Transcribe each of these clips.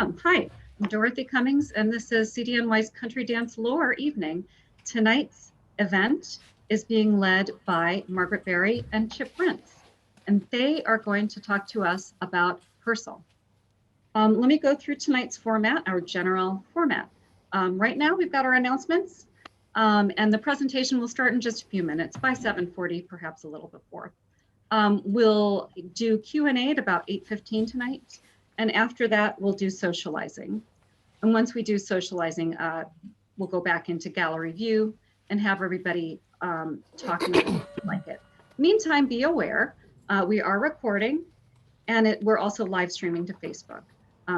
welcome. Hi, I'm Dorothy Cummings, and this is CDNY's Country Dance Lore Evening. Tonight's event is being led by Margaret Bary and Chip Prince, and they are going to talk to us about Purcell. Let me go through tonight's format, our general format. Right now, we've got our announcements, and the presentation will start in just a few minutes, by 7:40, perhaps a little before. We'll do Q&A at about 8:15 tonight. And after that, we'll do socializing. And once we do socializing, we'll go back into gallery view and have everybody talking like it. Meantime, be aware, we are recording and we're also live streaming to Facebook.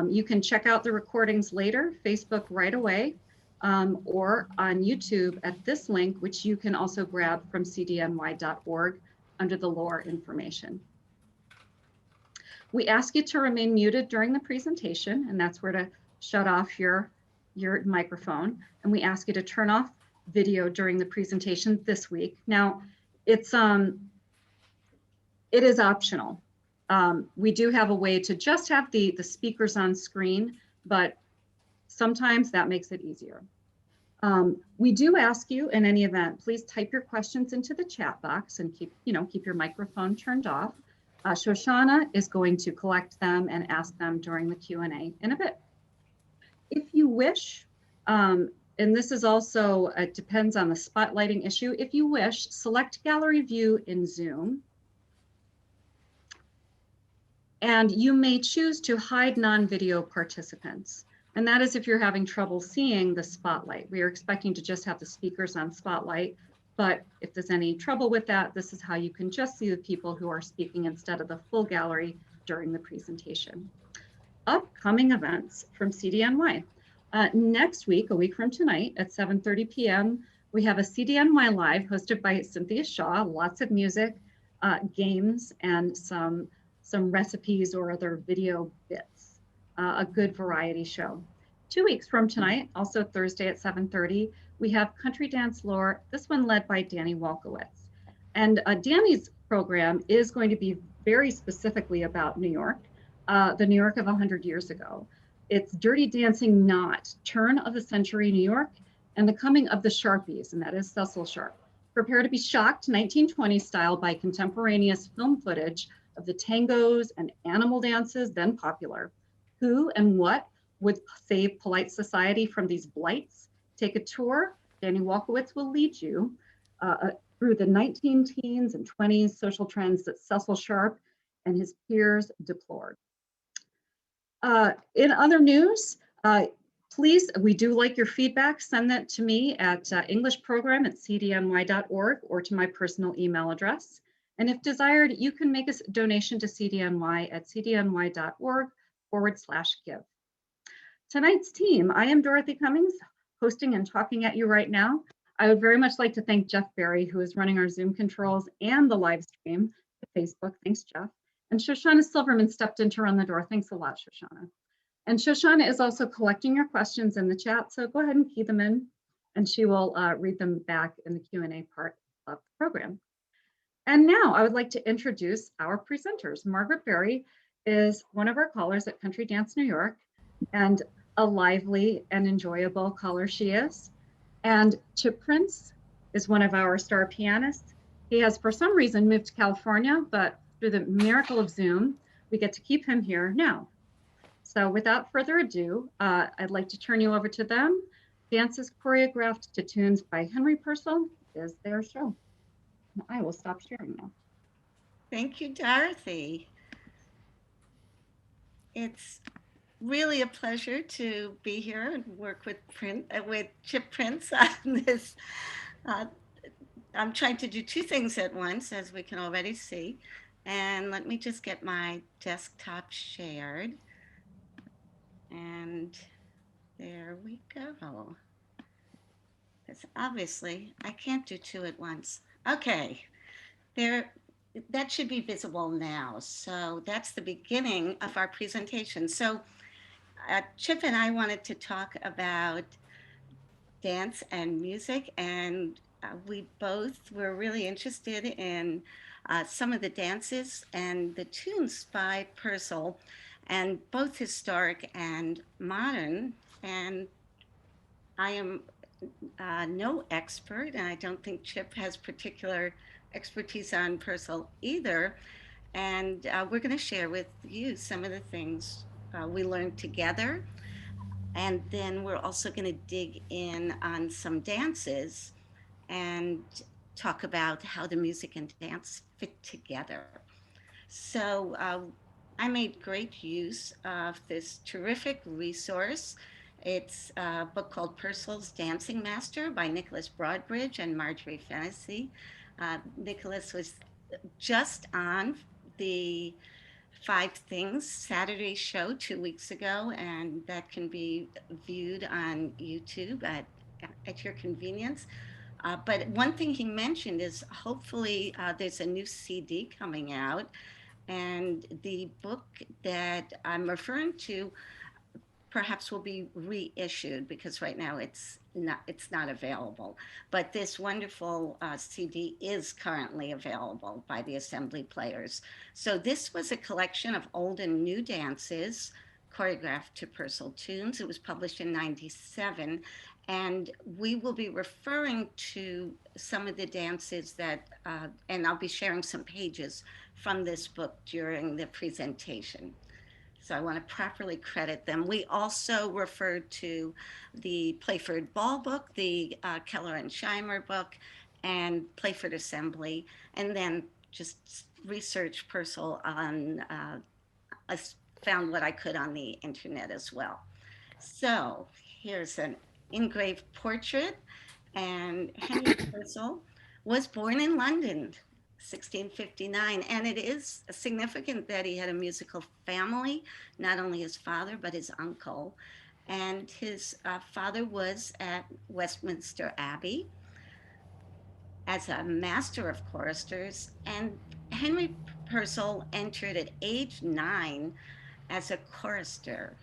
You can check out the recordings later, Facebook right away, or on YouTube at this link, which you can also grab from cdny.org under the lore information. We ask you to remain muted during the presentation, and that's where to shut off your microphone. And we ask you to turn off video during the presentation this week. Now, it is optional. We do have a way to just have the speakers on screen, but sometimes that makes it easier. We do ask you in any event, please type your questions into the chat box and keep your microphone turned off. Shoshana is going to collect them and ask them during the Q&A in a bit. If you wish, and this is also, it depends on the spotlighting issue. If you wish, select gallery view in Zoom. And you may choose to hide non-video participants. And that is if you're having trouble seeing the spotlight. We are expecting to just have the speakers on spotlight. But if there's any trouble with that, this is how you can just see the people who are speaking instead of the full gallery during the presentation. Upcoming events from CDNY. Next week, a week from tonight at 7:30 p.m., we have a CDNY Live hosted by Cynthia Shaw, lots of music, games, and some recipes or other video bits, a good variety show. 2 weeks from tonight, also Thursday at 7:30, we have Country Dance Lore, this one led by Danny Walkowitz. And Danny's program is going to be very specifically about New York, the New York of 100 years ago. It's Dirty Dancing Not, Turn of the Century New York, and the coming of the Sharpies, and that is Cecil Sharp. Prepare to be shocked, 1920s style by contemporaneous film footage of the tangos and animal dances then popular. Who and what would save polite society from these blights? Take a tour. Danny Walkowitz will lead you through the 19 teens and 20s social trends that Cecil Sharp and his peers deplored. In other news, please, we do like your feedback. Send that to me at englishprogram@cdny.org or to my personal email address. And if desired, you can make a donation to CDNY at cdny.org/give. Tonight's team, I am Dorothy Cummings, hosting and talking at you right now. I would very much like to thank Jeff Berry, who is running our Zoom controls and the live stream to Facebook. Thanks, Jeff. And Shoshana Silverman stepped in to run the door. Thanks a lot, Shoshana. And Shoshana is also collecting your questions in the chat, so go ahead and key them in, and she will read them back in the Q&A part of the program. And now I would like to introduce our presenters. Margaret Bary is one of our callers at Country Dance New York, and a lively and enjoyable caller she is. And Chip Prince is one of our star pianists. He has, for some reason, moved to California, but through the miracle of Zoom, we get to keep him here now. So without further ado, I'd like to turn you over to them. Dances choreographed to tunes by Henry Purcell is their show. I will stop sharing now. Thank you, Dorothy. It's really a pleasure to be here and work with Chip Prince on this. I'm trying to do two things at once, as we can already see. And let me just get my desktop shared. And there we go. Because obviously I can't do two at once. Okay, that should be visible now. So that's the beginning of our presentation. So Chip and I wanted to talk about dance and music, and we both were really interested in some of the dances and the tunes by Purcell. and both historic and modern. And I am no expert, and I don't think Chip has particular expertise on Purcell either. And we're going to share with you some of the things we learned together. And then we're also going to dig in on some dances and talk about how the music and dance fit together. So I made great use of this terrific resource. It's a book called Purcell's Dancing Master by Nicholas Broadbridge and Marjorie Fennessy. Nicholas was just on the Five Things Saturday show 2 weeks ago, and that can be viewed on YouTube at your convenience. But one thing he mentioned is hopefully there's a new CD coming out, and the book that I'm referring to perhaps will be reissued because right now it's not available. But this wonderful CD is currently available by the Assembly Players. So this was a collection of old and new dances choreographed to Purcell tunes. It was published in '97, and we will be referring to some of the dances that, and I'll be sharing some pages from this book during the presentation. So I want to properly credit them. We also referred to the Playford Ball book, the Keller and Scheimer book, and Playford Assembly, and then just research Purcell on, I found what I could on the internet as well. So here's an engraved portrait, and Henry Purcell was born in London, 1659, and it is significant that he had a musical family, not only his father, but his uncle. And his father was at Westminster Abbey as a master of choristers, and Henry Purcell entered at age 9 as a chorister.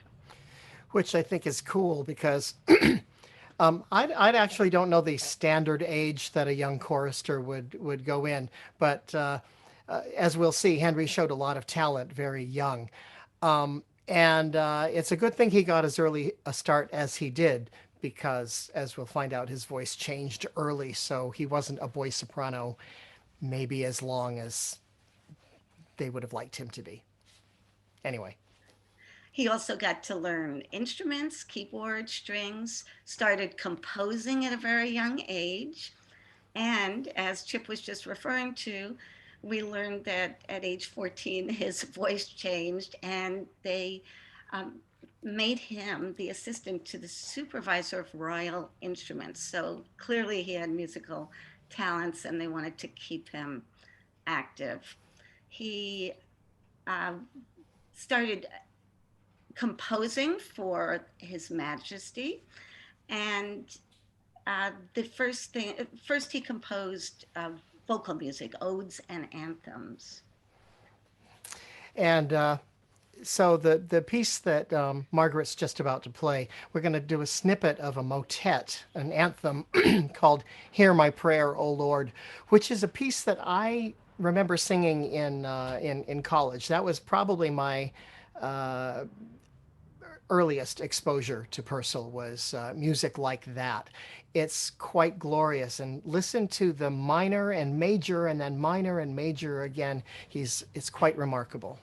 which I think is cool because I'd actually don't know the standard age that a young chorister would go in, but as we'll see, Henry showed a lot of talent very young, and it's a good thing he got as early a start as he did because, as we'll find out, his voice changed early, so he wasn't a boy soprano maybe as long as they would have liked him to be. Anyway. He also got to learn instruments, keyboard, strings, started composing at a very young age. And as Chip was just referring to, we learned that at age 14, his voice changed and they um, made him the assistant to the supervisor of royal instruments. So clearly he had musical talents and they wanted to keep him active. He uh, started composing for His Majesty. And the first he composed vocal music, odes and anthems. And so the piece that Margaret's just about to play, we're going to do a snippet of a motet, an anthem called "Hear My Prayer, O Lord," which is a piece that I remember singing in college. That was probably my earliest exposure to Purcell was music like that. It's quite glorious, and listen to the minor and major, and then minor and major again. It's quite remarkable.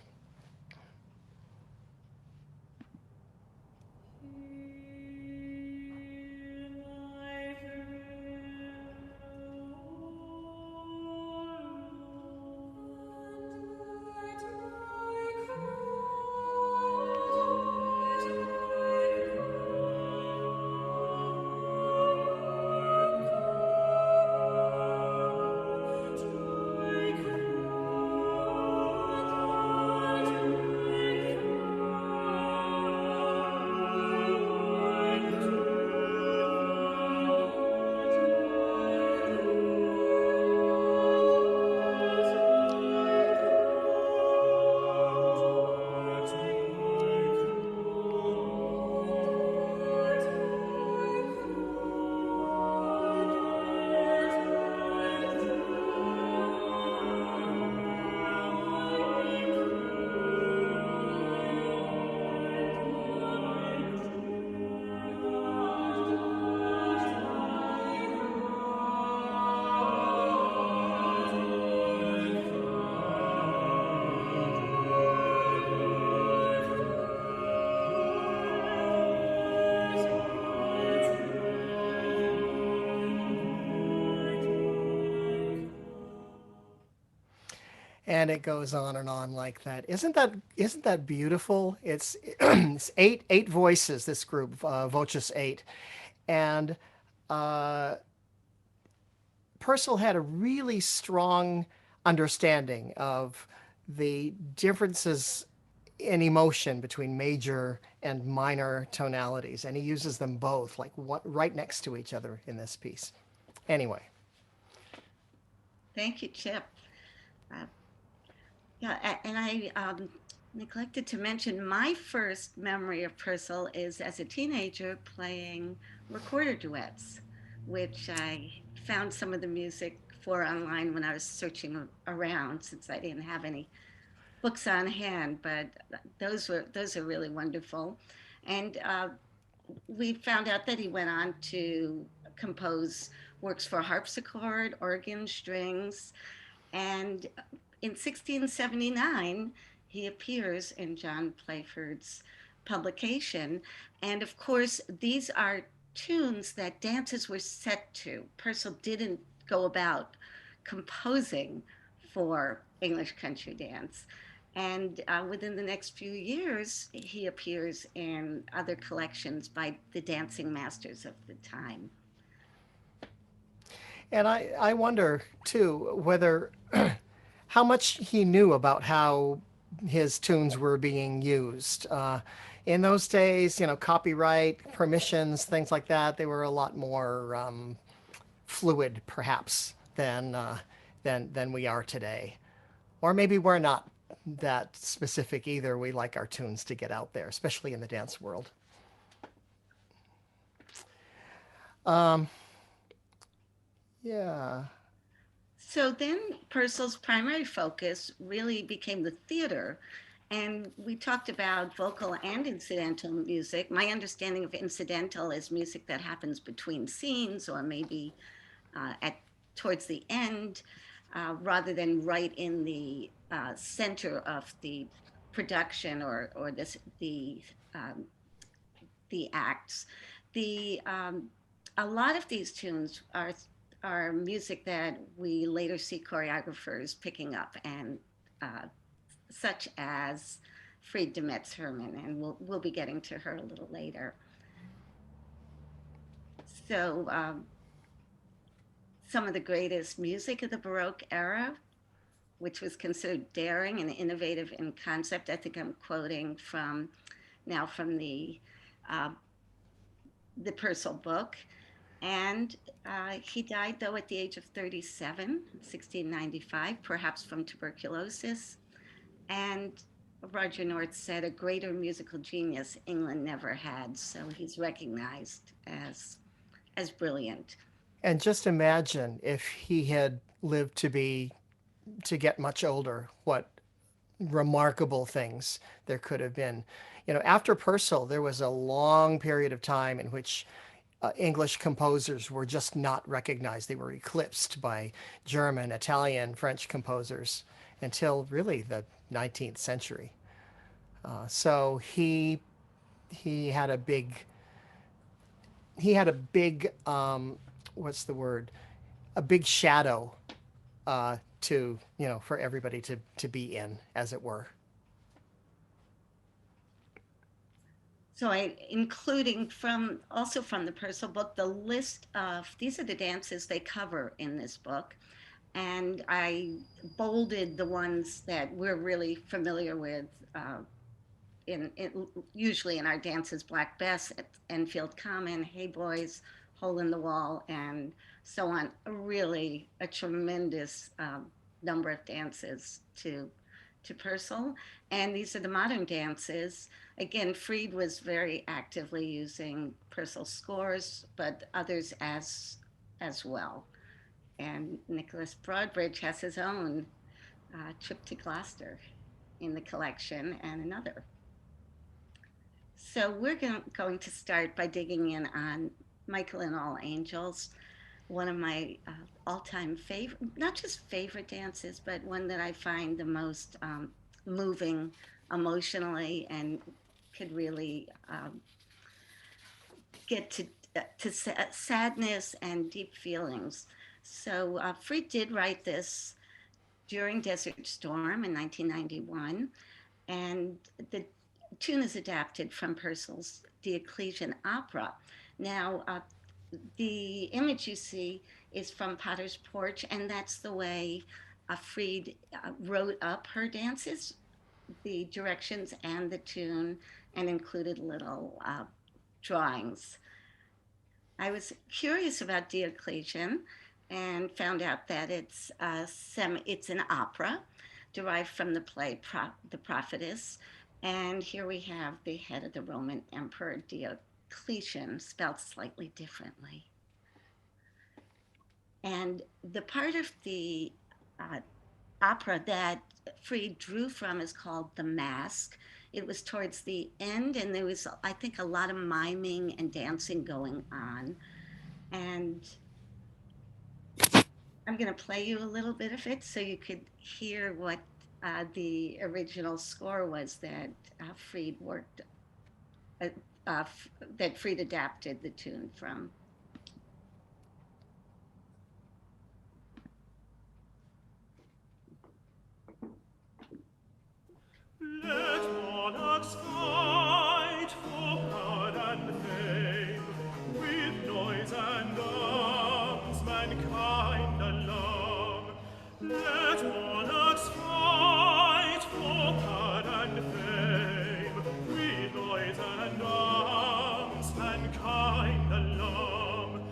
and it goes on like that. Isn't that beautiful? It's eight voices. This group, Voces 8, and uh, Purcell had a really strong understanding of the differences in emotion between major and minor tonalities, and he uses them both like right next to each other in this piece. Anyway, Thank you, Chip. Uh, yeah, and I neglected to mention my first memory of Purcell is as a teenager playing recorder duets, which I found some of the music for online when I was searching around since I didn't have any books on hand, but those are really wonderful. And we found out that he went on to compose works for harpsichord, organ, strings, and in 1679 he appears in John Playford's publication. And of course, these are tunes that dances were set to. Purcell didn't go about composing for English country dance. And within the next few years, he appears in other collections by the dancing masters of the time. and I wonder too whether how much he knew about how his tunes were being used. In those days, copyright, permissions, things like that, they were a lot more fluid, perhaps, than we are today. Or maybe we're not that specific either. We like our tunes to get out there, especially in the dance world. Um, yeah. So then Purcell's primary focus really became the theater. And we talked about vocal and incidental music. My understanding of incidental is music that happens between scenes or maybe at towards the end, rather than right in the center of the production or um, the acts. The A lot of these tunes are music that we later see choreographers picking up, and uh, such as Fried de Metz Herman, and we'll be getting to her a little later. So some of the greatest music of the Baroque era, which was considered daring and innovative in concept. I think I'm quoting from now from uh, the Purcell book. And he died, though, at the age of 37 in 1695, perhaps from tuberculosis. And Roger North said, a greater musical genius England never had. So he's recognized as brilliant. And just imagine if he had lived to get much older, what remarkable things there could have been. After Purcell, there was a long period of time in which English composers were just not recognized. They were eclipsed by German, Italian, French composers until really the 19th century. So he had a big what's the word? A big shadow to for everybody to be in, as it were. So including from also from the Purcell book, the list of these are the dances they cover in this book. And I bolded the ones that we're really familiar with usually in our dances, Black Bess, Enfield Common, Hey Boys, Hole in the Wall, and so on. Really a tremendous number of dances to Purcell. And these are the modern dances. Again, Fried was very actively using Purcell scores, but others as well. And Nicholas Broadbridge has his own trip to Gloucester in the collection and another. So we're going to start by digging in on Michael and All Angels, one of my all-time favorite, not just favorite dances, but one that I find the most moving emotionally and could really get to sadness and deep feelings. So Fried did write this during Desert Storm in 1991. And the tune is adapted from Purcell's Diocletian opera. Now, the image you see is from Potter's Porch, and that's the way Fried wrote up her dances, the directions and the tune, and included little drawings. I was curious about Diocletian and found out that it's an opera derived from the play The Prophetess. And here we have the head of the Roman Emperor Diocletian, spelled slightly differently. And the part of the uh, opera that Fried drew from is called The Mask. It was towards the end, and there was, I think, a lot of miming and dancing going on. And I'm going to play you a little bit of it so you could hear what the original score was that Fried worked, that Fried adapted the tune from. Let monarchs fight for power and fame, with noise and arms mankind along. Let monarchs fight for power and fame, with noise and arms mankind along.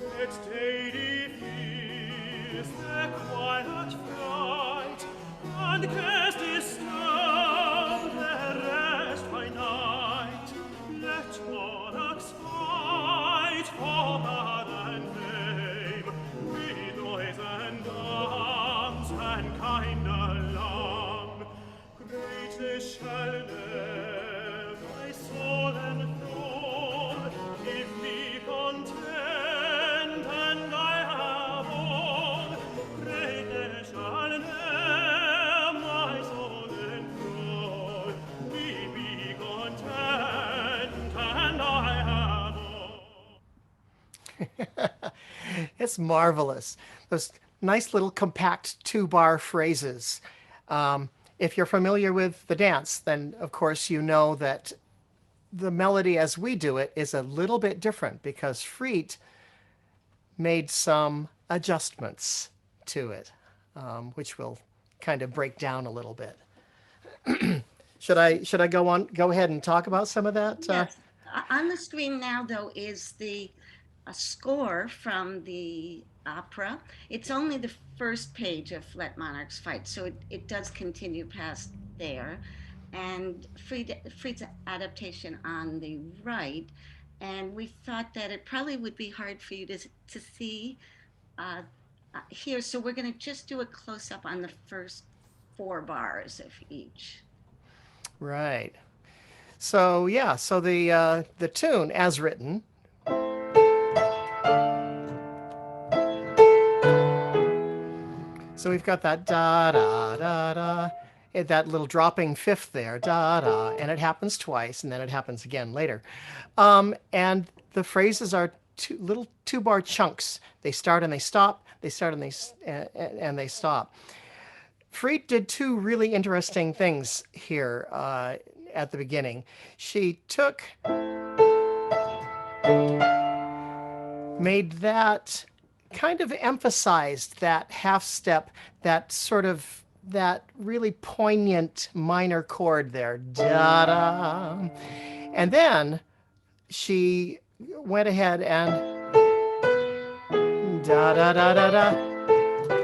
Let daily fears their quiet flight, and cares disturb their rest by night. Let monarchs fight for power and fame, with noise and arms mankind along. Great they shall ne'er, my soul enthrall. Give me content, and I have all. Great they shall ne'er, my soul enthrall. Give me content, and I have all. It's marvelous. Those nice little compact 2-bar phrases. If you're familiar with the dance, then of course you know that the melody as we do it is a little bit different because Fried made some adjustments to it, which we'll kind of break down a little bit. Should I go ahead and talk about some of that? Yes. On the screen now, though, is the score from the opera. It's only the first page of Let Monarchs Fight, so it does continue past there. And Fried's adaptation on the right. And we thought that it probably would be hard for you to see uh, here. So we're going to just do a close up on the first 4 bars of each. Right. So yeah, so the tune as written. So we've got that da da da da, that little dropping fifth there, da da, and it happens twice, and then it happens again later. And the phrases are little 2-bar chunks. They start and they stop. They start and they stop. Fried did 2 really interesting things here at the beginning. She made that kind of emphasized that half step, that really poignant minor chord there, da da, and then she went ahead and da da da da da,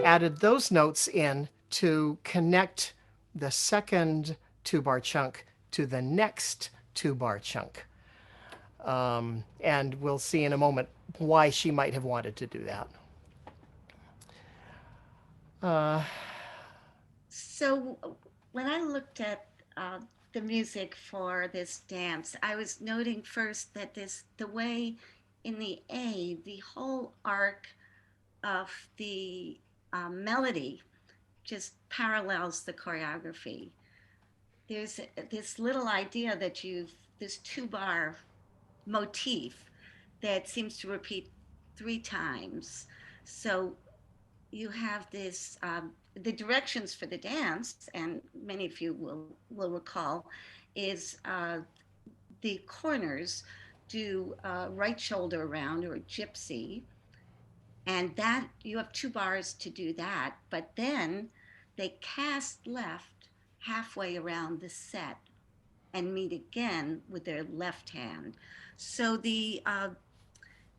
added those notes in to connect the second 2-bar chunk to the next 2-bar chunk. And we'll see in a moment why she might have wanted to do that. So when I looked at the music for this dance, I was noting first that the way in the A, the whole arc of the melody just parallels the choreography. There's this little idea that this 2-bar motif that seems to repeat 3 times. So you have this the directions for the dance, and many of you will recall, is the corners do right shoulder around or gypsy, and that you have 2 bars to do that, but then they cast left halfway around the set and meet again with their left hand. So the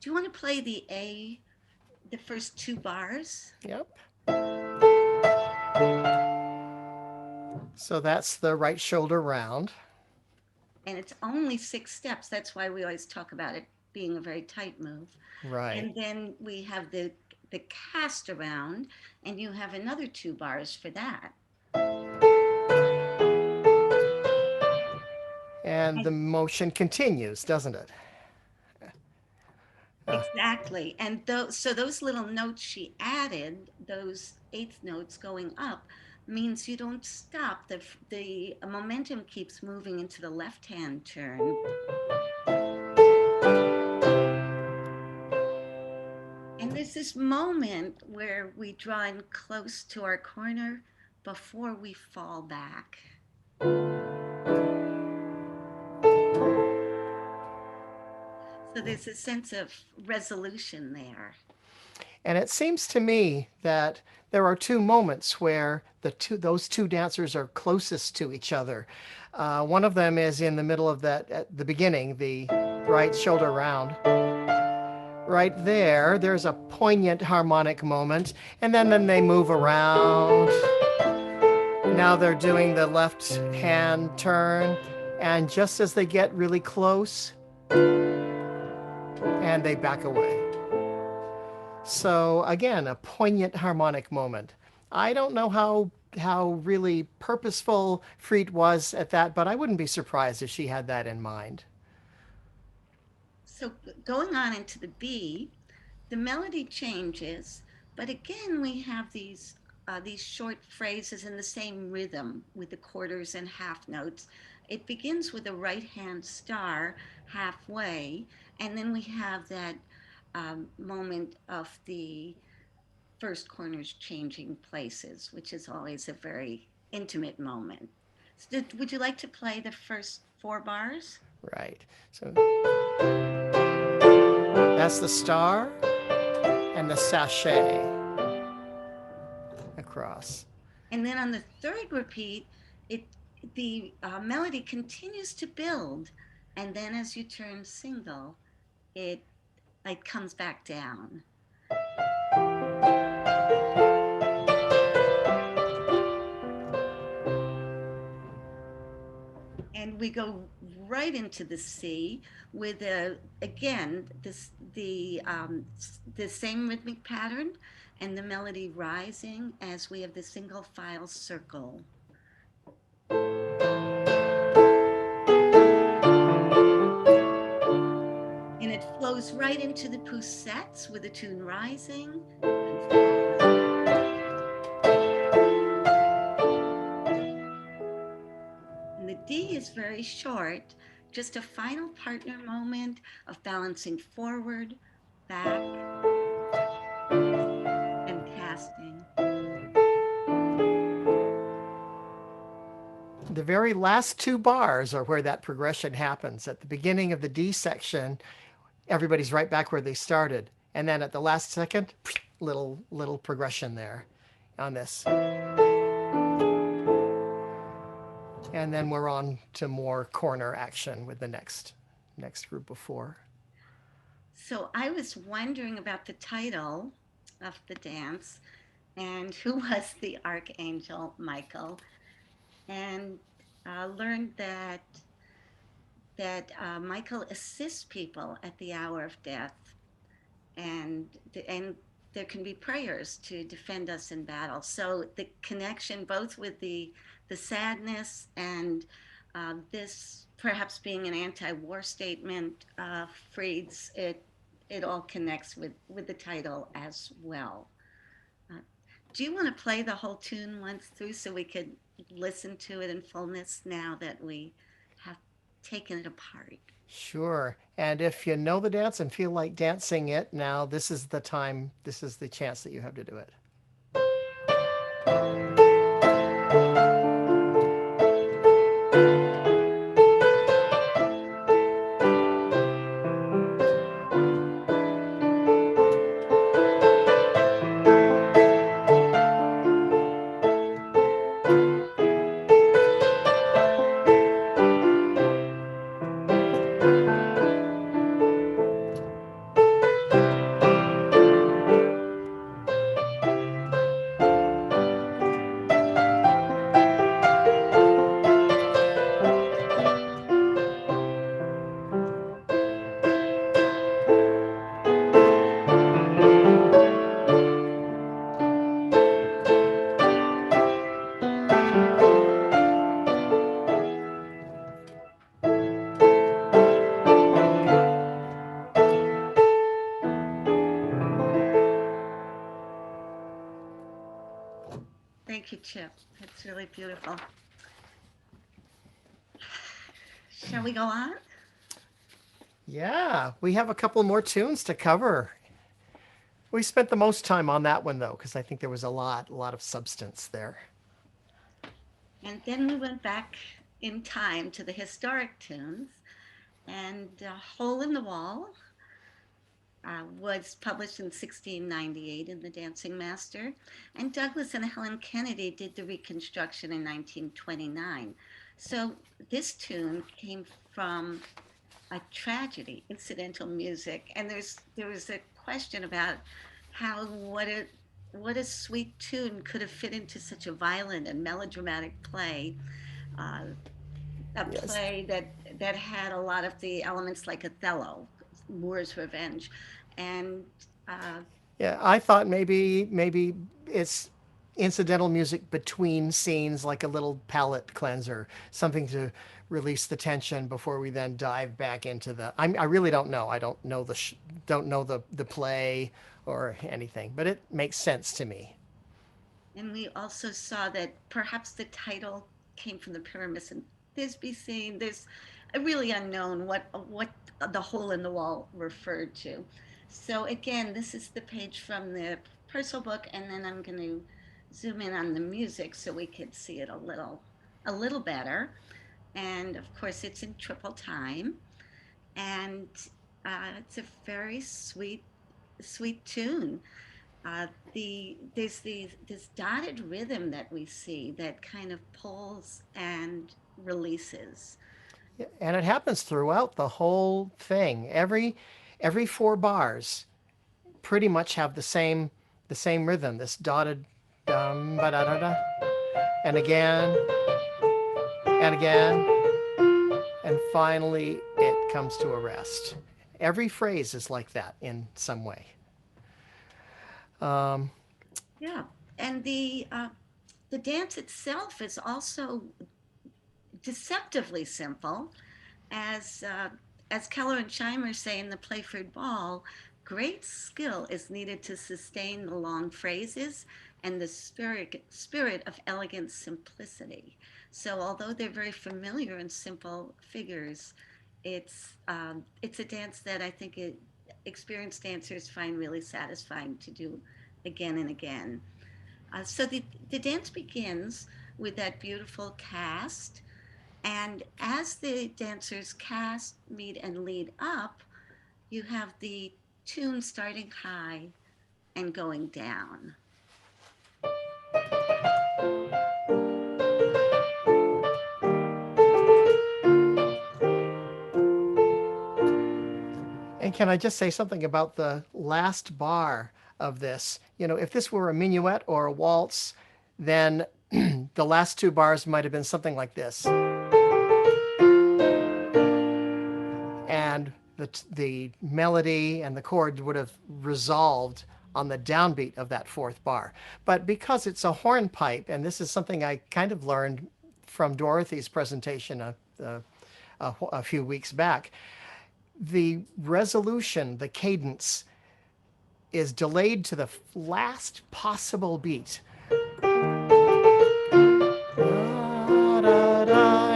do you want to play the A, the first 2 bars? Yep. So that's the right shoulder round. And it's only 6 steps. That's why we always talk about it being a very tight move. Right. And then we have the cast around, and you have another 2 bars for that. And the motion continues, doesn't it? Exactly. And so those little notes she added, those 8th notes going up, means you don't stop. The momentum keeps moving into the left-hand turn. And there's this moment where we draw in close to our corner before we fall back. So there's a sense of resolution there. And it seems to me that there are 2 moments where those 2 dancers are closest to each other. One of them is in the middle of that, at the beginning, the right shoulder round. Right there, there's a poignant harmonic moment, and then they move around. Now they're doing the left hand turn, and just as they get really close, and they back away. So again, a poignant harmonic moment. I don't know how really purposeful Freet was at that, but I wouldn't be surprised if she had that in mind. So going on into the B, the melody changes, but again we have these short phrases in the same rhythm with the quarters and half notes. It begins with a right hand star halfway, and then we have that moment of the first corners changing places, which is always a very intimate moment. So would you like to play the first 4 bars? Right. So that's the star and the sachet across. And then on the 3rd repeat, the melody continues to build, and then as you turn single, it comes back down. And we go right into the C with again the same rhythmic pattern and the melody rising as we have the single file circle. And it flows right into the poussettes with the tune rising. And the D is very short, just a final partner moment of balancing forward, back, and casting. The very last 2 bars are where that progression happens. At the beginning of the D section, everybody's right back where they started. And then at the last second, little progression there on this. And then we're on to more corner action with the next group of 4. So I was wondering about the title of the dance and who was the Archangel Michael, and learned that Michael assists people at the hour of death, and there can be prayers to defend us in battle. So the connection both with the sadness and this perhaps being an anti-war statement, Freed's, it all connects with the title as well. Do you want to play the whole tune once through so we could listen to it in fullness now that we have taken it apart? Sure. And if you know the dance and feel like dancing it, now this is the time, this is the chance that you have to do it. Thank you, Chip. It's really beautiful. Shall we go on? Yeah, we have a couple more tunes to cover. We spent the most time on that one though, because I think there was a lot of substance there. And then we went back in time to the historic tunes, and Hole in the Wall was published in 1698 in The Dancing Master, and Douglas and Helen Kennedy did the reconstruction in 1929. So this tune came from a tragedy, incidental music, and there was a question about how what a sweet tune could have fit into such a violent and melodramatic play, uh, a Yes. play that had a lot of the elements like Othello, Moor's Revenge, and uh, Yeah, I thought maybe it's incidental music between scenes, like a little palate cleanser, something to release the tension before we then dive back into the. I really don't know. I don't know don't know the play or anything, but it makes sense to me. and we also saw that perhaps the title came from the Pyramus and Thisbe scene. There's a really unknown what the hole in the wall referred to. So again, this is the page from the Purcell book, and then I'm going to zoom in on the music so we could see it a little better. And of course, it's in triple time, and it's a very sweet tune. There's this dotted rhythm that we see that kind of pulls and releases. And it happens throughout the whole thing. Every four bars pretty much have the same rhythm. This dotted dum ba da da da, and again and again, and finally it comes to a rest. Every phrase is like that in some way. Um, Yeah, and the dance itself is also deceptively simple, as uh, as Keller and Scheimer say in the Playford Ball. Great skill is needed to sustain the long phrases and the spirit of elegant simplicity. So although they're very familiar and simple figures, it's a dance that I think experienced dancers find really satisfying to do again and again. So the dance begins with that beautiful cast, and as the dancers cast, meet, and lead up, you have the tune starting high and going down. and can I just say something about the last bar of this? You know, if this were a minuet or a waltz, then the last two bars might have been something like this. And the melody and the chord would have resolved on the downbeat of that fourth bar. But because it's a hornpipe, and this is something I kind of learned from Dorothy's presentation a few weeks back, the resolution, the cadence, is delayed to the last possible beat.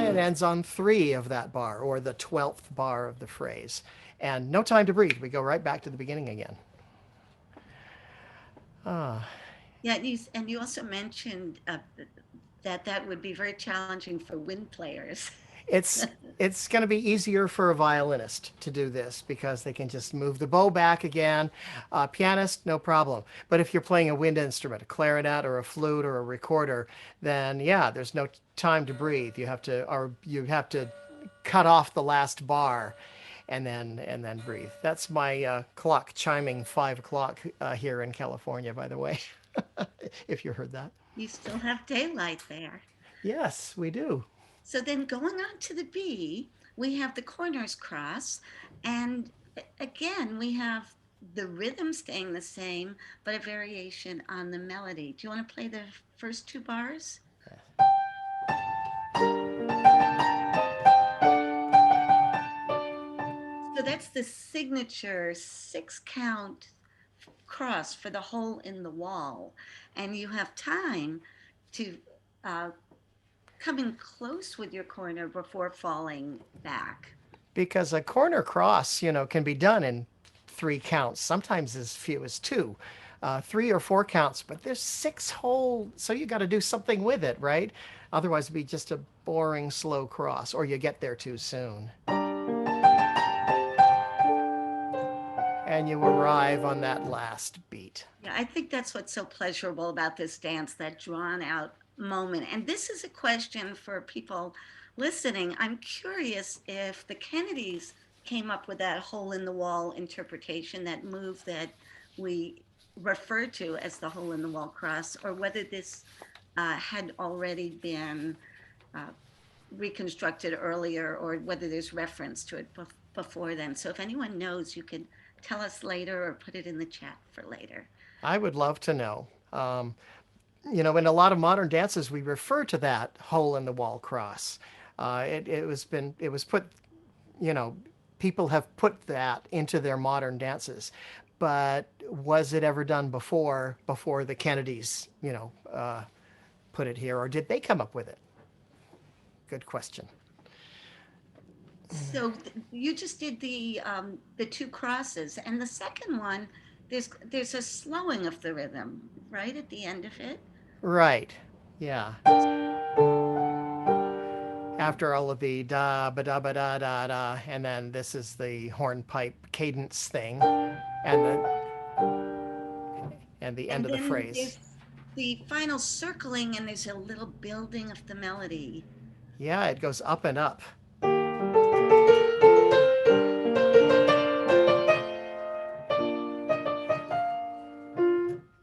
It ends on 3 of that bar, or the 12th bar of the phrase. And no time to breathe. We go right back to the beginning again. Yeah, and you also mentioned that would be very challenging for wind players. It's it's going to be easier for a violinist to do this because they can just move the bow back again. Pianist, no problem. But if you're playing a wind instrument, a clarinet or a flute or a recorder, then yeah, there's no time to breathe. You have to cut off the last bar and then breathe. That's my clock chiming 5 o'clock here in California, by the way, if you heard that. You still have daylight there. Yes, we do. So then going on to the B, we have the corners cross. And again, we have the rhythm staying the same, but a variation on the melody. Do you want to play the first 2 bars? So that's the signature 6 count cross for the hole in the wall. And you have time to uh, come in close with your corner before falling back. Because a corner cross, can be done in 3 counts, sometimes as few as two, 3 or 4 counts, but there's 6 whole, so you got to do something with it, right? Otherwise, it'd be just a boring, slow cross, or you get there too soon. And you arrive on that last beat. Yeah, I think that's what's so pleasurable about this dance, that drawn out moment. And this is a question for people listening. I'm curious if the Kennedys came up with that hole in the wall interpretation, that move that we refer to as the hole in the wall cross, or whether this had already been reconstructed earlier, or whether there's reference to it before then. So if anyone knows, you could tell us later or put it in the chat for later. I would love to know. In a lot of modern dances, we refer to that hole in the wall cross. It was put, people have put that into their modern dances. But was it ever done before the Kennedys, put it here, or did they come up with it? Good question. So you just did the 2 crosses, and the second one, there's a slowing of the rhythm right at the end of it. Right. Yeah. After all of the da ba da ba da da da, and then this is the hornpipe cadence thing, and the end of the phrase. There's the final circling, and there's a little building of the melody. Yeah, it goes up and up.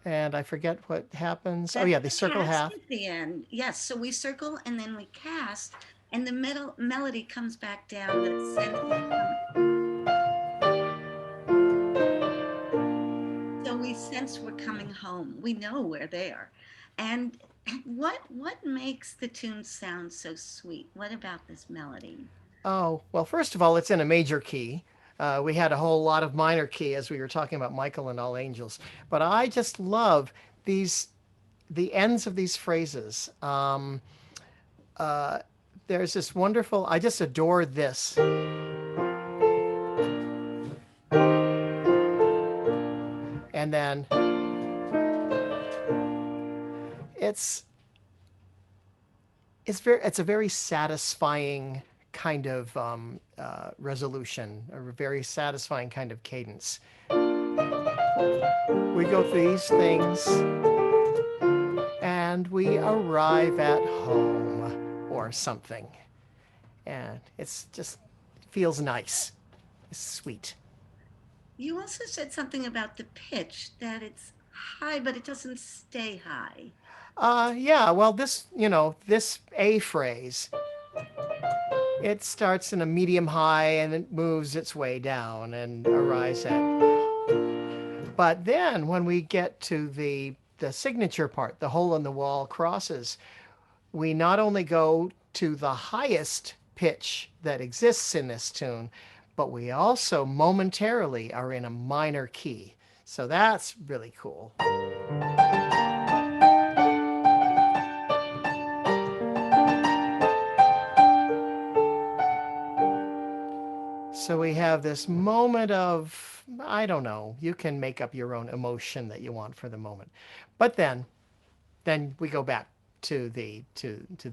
And I forget what happens. That's oh yeah, they circle half. At the end. Yes, so we circle and then we cast, and the melody comes back down. So we sense we're coming home. We know we're there. And what makes the tune sound so sweet? What about this melody? Oh, well, first of all, it's in a major key. We had a whole lot of minor key as we were talking about Michael and All Angels. But I just love the ends of these phrases. There's this wonderful, I just adore this. And then it's a very satisfying kind of resolution, a very satisfying kind of cadence. We go through these things and we arrive at home or something. And it's just feels nice. It's sweet. You also said something about the pitch, that it's high, but it doesn't stay high. Yeah, well, this A phrase, it starts in a medium high and it moves its way down and arrives at. But then when we get to the signature part, the hole in the wall crosses, we not only go to the highest pitch that exists in this tune, but we also momentarily are in a minor key. So that's really cool. So we have this moment of, I don't know, you can make up your own emotion that you want for the moment. But then we go back to the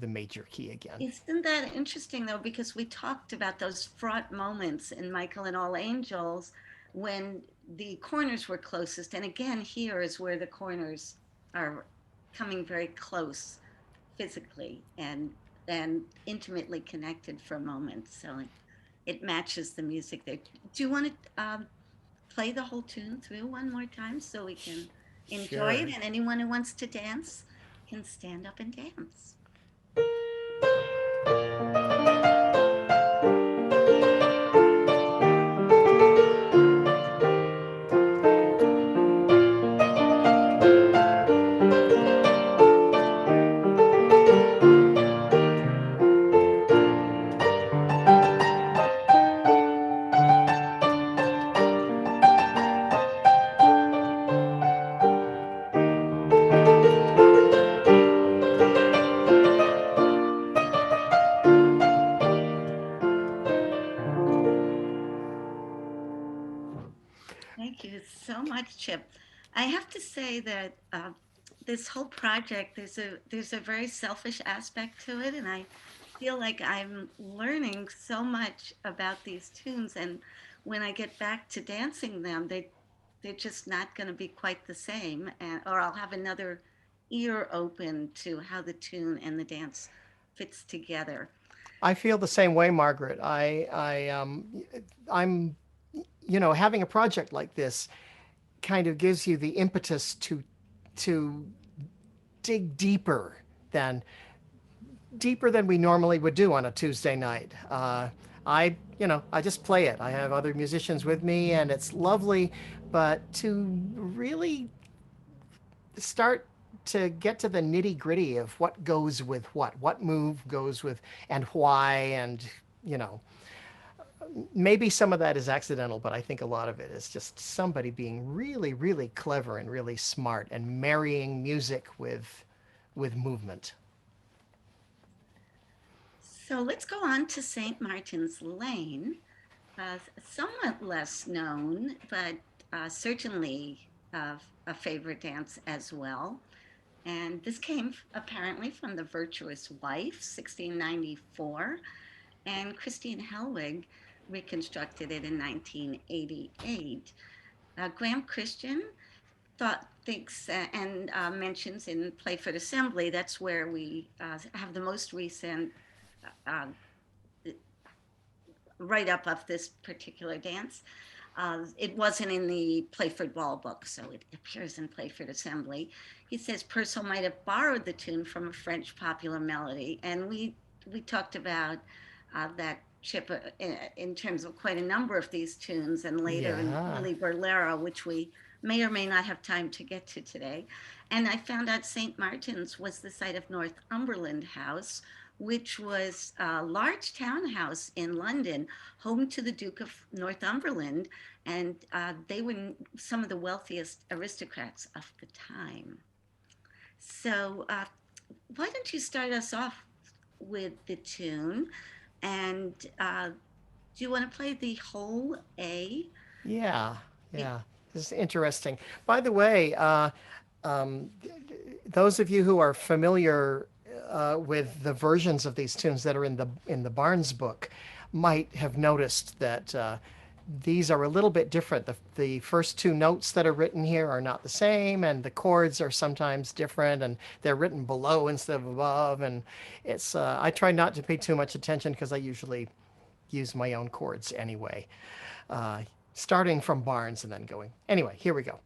major key again. Isn't that interesting though? Because we talked about those fraught moments in Michael and All Angels when the corners were closest. And again, here is where the corners are coming very close physically and intimately connected for a moment. So it matches the music there. Do you want to play the whole tune through one more time so we can enjoy Sure. it? And anyone who wants to dance can stand up and dance. Thank you so much, Chip. I have to say that this whole project, there's a very selfish aspect to it, and I feel like I'm learning so much about these tunes. And when I get back to dancing them, they're just not going to be quite the same, or I'll have another ear open to how the tune and the dance fits together. I feel the same way, Margaret. I'm, having a project like this kind of gives you the impetus to dig than deeper than we normally would do on a Tuesday night. I just play it. I have other musicians with me, and it's lovely. But to really start to get to the nitty gritty of what goes with what move goes with, and why, and maybe some of that is accidental, but I think a lot of it is just somebody being really, really clever and really smart and marrying music with movement. So let's go on to St. Martin's Lane, somewhat less known, but certainly a favorite dance as well. And this came apparently from The Virtuous Wife, 1694, and Christine Helwig reconstructed it in 1988. Graham Christian thinks and mentions in Playford Assembly, that's where we have the most recent uh, write up of this particular dance. It wasn't in the Playford Ball book, so it appears in Playford Assembly. He says Purcell might have borrowed the tune from a French popular melody, and we talked about that, Chip, in terms of quite a number of these tunes, and later in Yeah. Willy Berlera, which we may or may not have time to get to today. And I found out St. Martin's was the site of Northumberland House, which was a large townhouse in London, home to the Duke of Northumberland, and they were some of the wealthiest aristocrats of the time. So, why don't you start us off with the tune? And do you want to play the whole A? Yeah, It, yeah. This is interesting. By the way, um, those of you who are familiar with the versions of these tunes that are in the Barnes book might have noticed that these are a little bit different. The first two notes that are written here are not the same, and the chords are sometimes different, and they're written below instead of above. And it's I try not to pay too much attention because I usually use my own chords anyway, uh, starting from Barnes and then going. Anyway, here we go.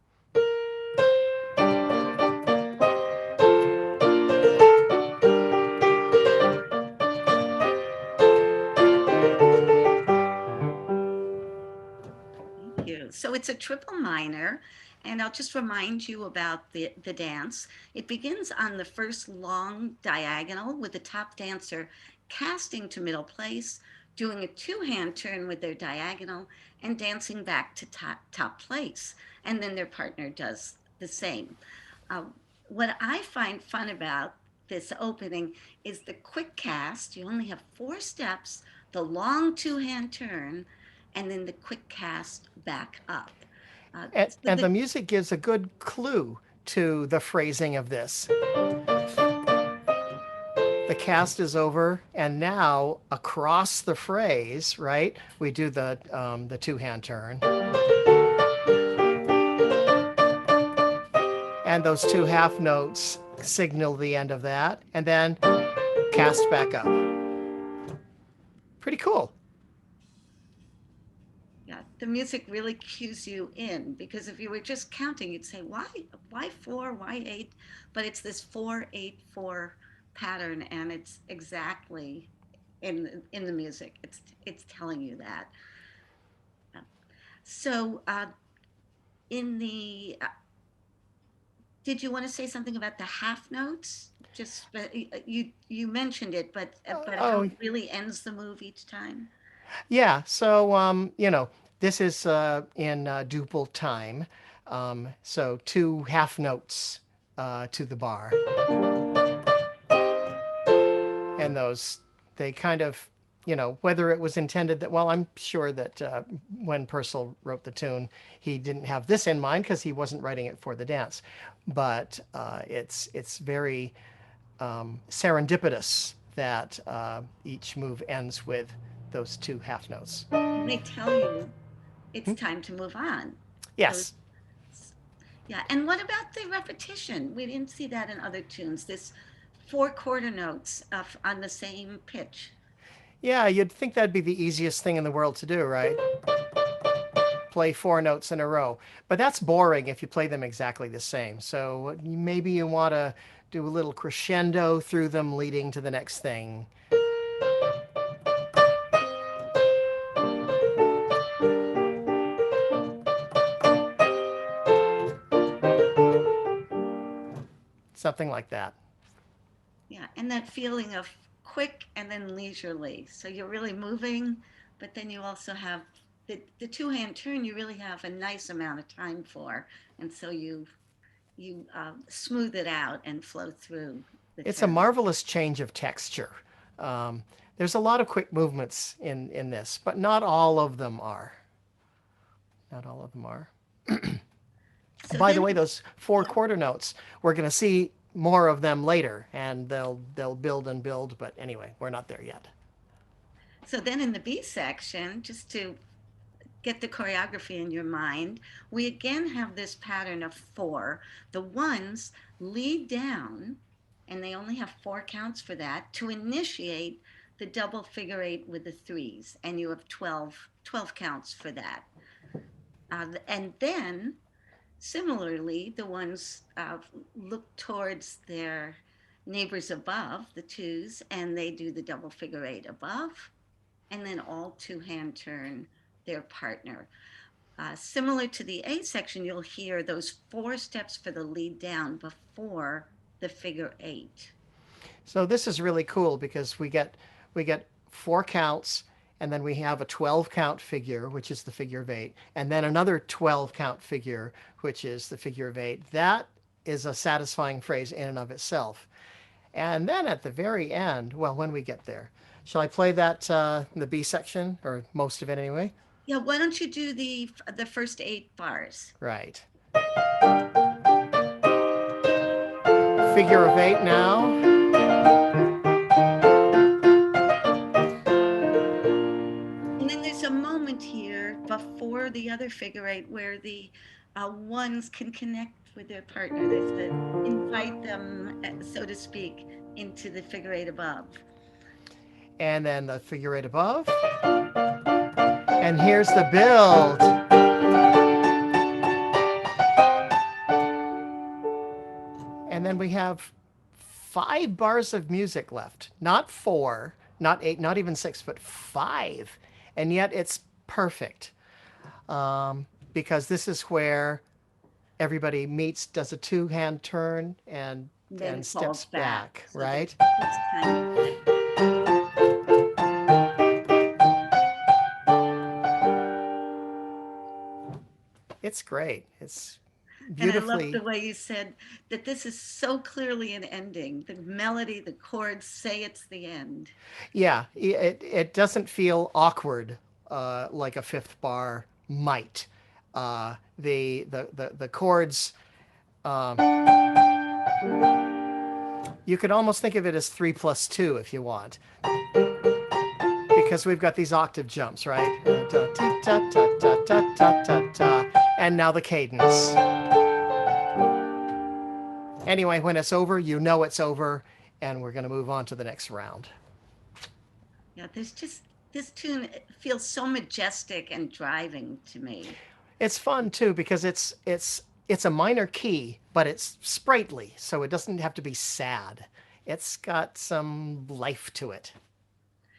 Thank you. So it's a triple minor, and I'll just remind you about the dance. It begins on the first long diagonal with the top dancer casting to middle place, doing a two-hand turn with their diagonal, and dancing back to top place. And then their partner does the same. Uh, what I find fun about this opening is the quick cast. You only have 4 steps, the long two-hand turn, and then the quick cast back up. And, So and the music gives a good clue to the phrasing of this. The cast is over, and now across the phrase, right? We do the two-hand turn, and those two half notes signal the end of that, and then cast back up. Pretty cool. yeah, the music really cues you in, because if you were just counting, you'd say, why 4, why 8? But it's this 4-8-4 pattern, and it's exactly in the music. It's telling you that. So in the did you want to say something about the half notes? Just you mentioned it, but how Oh, it really ends the move each time. yeah. So, this is in duple time. So two half notes to the bar. And those, they kind of, whether it was intended that, well, I'm sure that when Purcell wrote the tune, he didn't have this in mind because he wasn't writing it for the dance. But it's very serendipitous that each move ends with those two half notes. And they tell you it's time to move on. Those, Yes. yeah. And what about the repetition? We didn't see that in other tunes. This 4 quarter notes on the same pitch. Yeah, you'd think that'd be the easiest thing in the world to do, right? Play 4 notes in a row. But that's boring if you play them exactly the same. So maybe you want to do a little crescendo through them leading to the next thing. Something like that. Yeah, and that feeling of quick and then leisurely. So you're really moving, but then you also have the two-hand turn. You really have a nice amount of time for, and so you smooth it out and flow through the It's a turn. marvelous change of texture. There's a lot of quick movements in this, but not all of them are. Not all of them are. So By the then, way, those 4 quarter notes, we're going to see more of them later, and they'll build and build. But anyway, we're not there yet. so then in the B section, just to get the choreography in your mind, we again have this pattern of 4. The ones lead down, and they only have 4 counts for that to initiate the double figure 8 with the 3s, and you have 12 counts for that. And then similarly, the ones look towards their neighbors above, the 2s, and they do the double figure 8 above, and then all two-hand turn their partner. Similar to the A section, you'll hear those 4 steps for the lead down before the figure 8. So this is really cool because we get 4 counts, and then we have a 12 count figure, which is the figure of 8, and then another 12 count figure, which is the figure of 8. That is a satisfying phrase in and of itself. And then at the very end, well, when we get there, shall I play that the B section, or most of it anyway? Yeah, why don't you do the first 8 bars? Right. Figure of 8 now. And then there's a moment here before the other figure 8 where the ones can connect with their partner. There's the invite them, so to speak, into the figure 8 above. And then the figure 8 above. And here's the build. And then we have 5 bars of music left. Not 4, not 8, not even 6, but 5. And yet it's perfect. Because this is where everybody meets, does a 2-hand turn, and Then steps falls back, So right? it's kind of, It's great. It's and I love beautifully. the way you said that this is so clearly an ending. The melody, the chords say it's the end. Yeah, it doesn't feel awkward like a fifth bar might. The chords, you could almost think of it as 3 plus 2 if you want, because we've got these octave jumps, right? And now the cadence. Anyway, when it's over, you know it's over, and we're going to move on to the next round. Yeah, there's just this tune feels so majestic and driving to me. It's fun too because it's a minor key, but it's sprightly, so it doesn't have to be sad. It's got some life to it,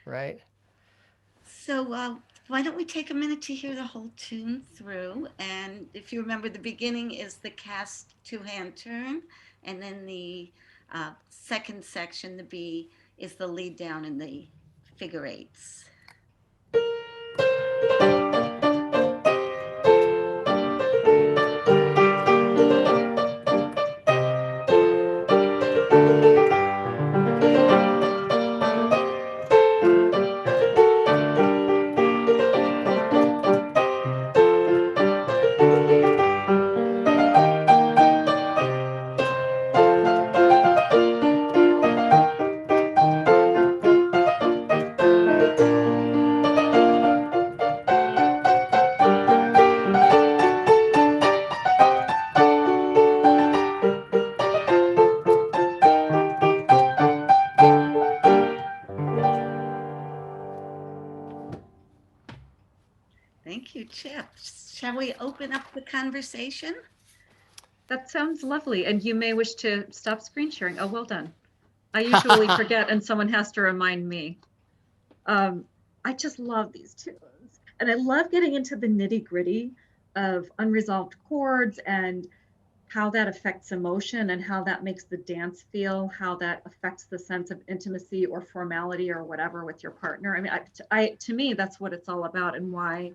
right? So why don't we take a minute to hear the whole tune through? And if you remember, the beginning is the cast two-hand turn, and then the second section, the B, is the lead down in the figure eights. Thank you, Chip. Shall we open up the conversation? That sounds lovely. And you may wish to stop screen sharing. Oh, well done. I usually forget and someone has to remind me. I just love these tunes. And I love getting into the nitty gritty of unresolved chords and how that affects emotion and how that makes the dance feel, how that affects the sense of intimacy or formality or whatever with your partner. I mean, to me, that's what it's all about, and why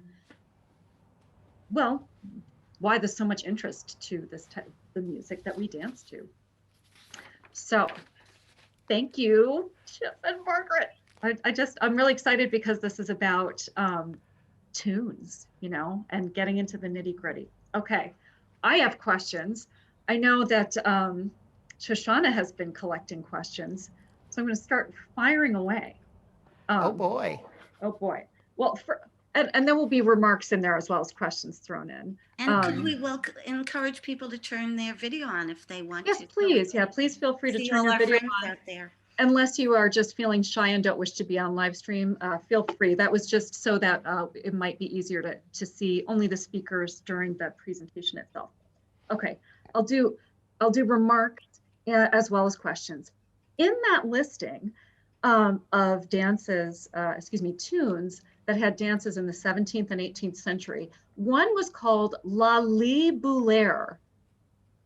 there's so much interest to this type of the music that we dance to. So thank you, Chip and Margaret. I'm really excited because this is about tunes, and getting into the nitty gritty. Okay, I have questions. I know that Shoshana has been collecting questions, so I'm going to start firing away. Oh boy. Oh boy. Well, and there will be remarks in there as well as questions thrown in. And could we encourage people to turn their video on if they want to? Yes, please. Yeah, please feel free to turn your video on. Out there. Unless you are just feeling shy and don't wish to be on live stream, feel free. That was just so that it might be easier to see only the speakers during the presentation itself. Okay, I'll do remarks as well as questions. In that listing of dances, tunes that had dances in the 17th and 18th century, one was called La Liboulère.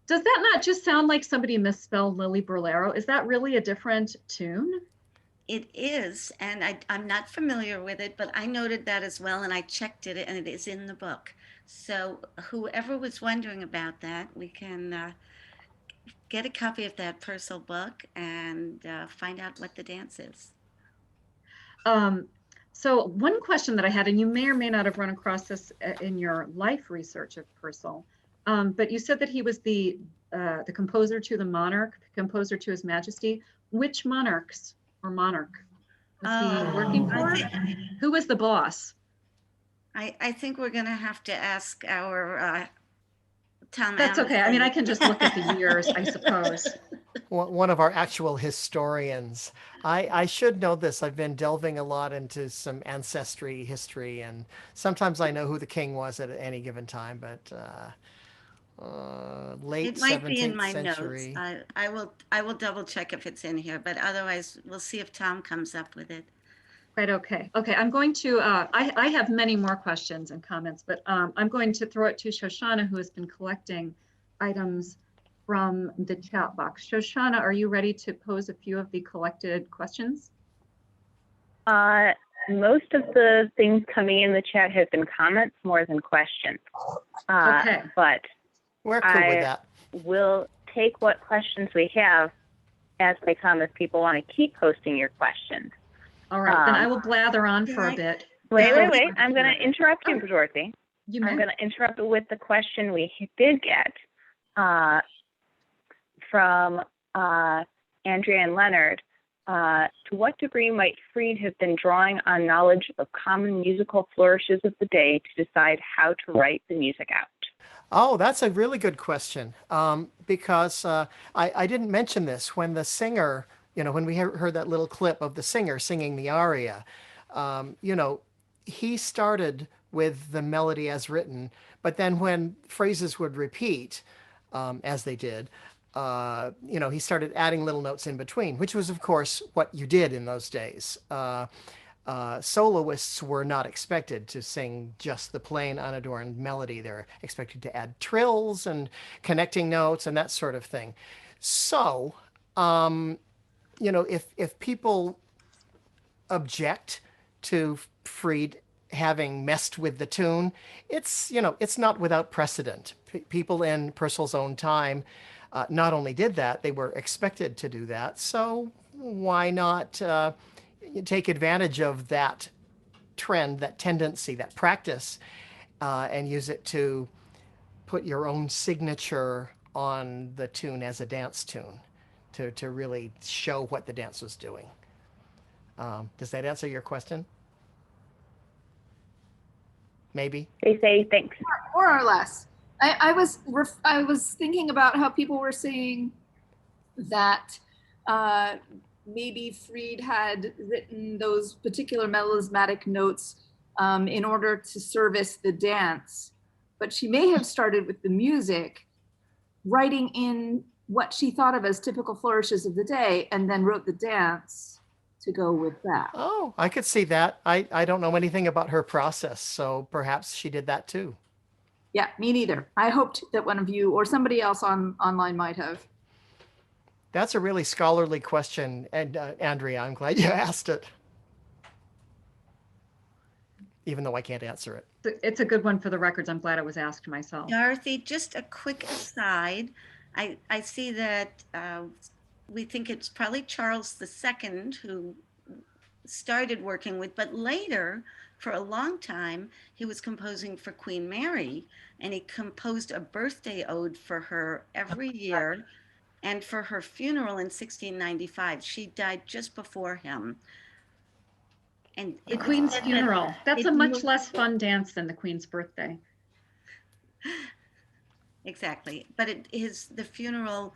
Does that not just sound like somebody misspelled Lily Bolero? Is that really a different tune? It is, and I'm not familiar with it, but I noted that as well, and I checked it, and it is in the book. So whoever was wondering about that, we can get a copy of that Purcell book and find out what the dance is. So one question that I had, and you may or may not have run across this in your life research of Purcell, but you said that he was the composer to the monarch, composer to His Majesty. Which monarchs or monarch was he working for? Who was the boss? I think we're going to have to ask our Tom. That's okay. I mean, I can just look at the years, I suppose. One of our actual historians. I should know this. I've been delving a lot into some ancestry history, and sometimes I know who the king was at any given time, but late 17th century. It might be in my notes. I will double check if it's in here, but otherwise we'll see if Tom comes up with it. Right, okay. I'm going to, I have many more questions and comments, but I'm going to throw it to Shoshana, who has been collecting items from the chat box. Shoshana, are you ready to pose a few of the collected questions? Most of the things coming in the chat have been comments more than questions. Okay. But we're cool with that. We'll take what questions we have as they come if people want to keep posting your questions. All right, then I will blather on for a bit. Wait. So- I'm going to interrupt you, Dorothy. You I'm may. going to interrupt with the question we did get from Andrea and Leonard. To what degree might Fried have been drawing on knowledge of common musical flourishes of the day to decide how to write the music out? Oh, that's a really good question. Because I didn't mention this when the singer, when we heard that little clip of the singer singing the aria, he started with the melody as written, but then when phrases would repeat, as they did, he started adding little notes in between, which was, of course, what you did in those days. Soloists were not expected to sing just the plain unadorned melody. They're expected to add trills and connecting notes and that sort of thing. So, if people object to Fried having messed with the tune, it's not without precedent. People in Purcell's own time not only did that, they were expected to do that. So why not take advantage of that trend, that tendency, that practice, and use it to put your own signature on the tune as a dance tune, to really show what the dance was doing. Does that answer your question? Maybe. They say thanks. More or less. I was thinking about how people were saying that maybe Fried had written those particular melismatic notes in order to service the dance, but she may have started with the music, writing in what she thought of as typical flourishes of the day, and then wrote the dance to go with that. Oh, I could see that. I don't know anything about her process, so perhaps she did that too. Yeah, me neither. I hoped that one of you or somebody else online might have. That's a really scholarly question, and Andrea, I'm glad you asked it, even though I can't answer it. It's a good one for the records. I'm glad it was asked myself. Dorothy, just a quick aside. I see that we think it's probably Charles II who started working with, but later, for a long time, he was composing for Queen Mary, and he composed a birthday ode for her every year, and for her funeral in 1695. She died just before him. And The Queen's funeral. That's a much less fun dance than the Queen's birthday. Exactly, but the funeral,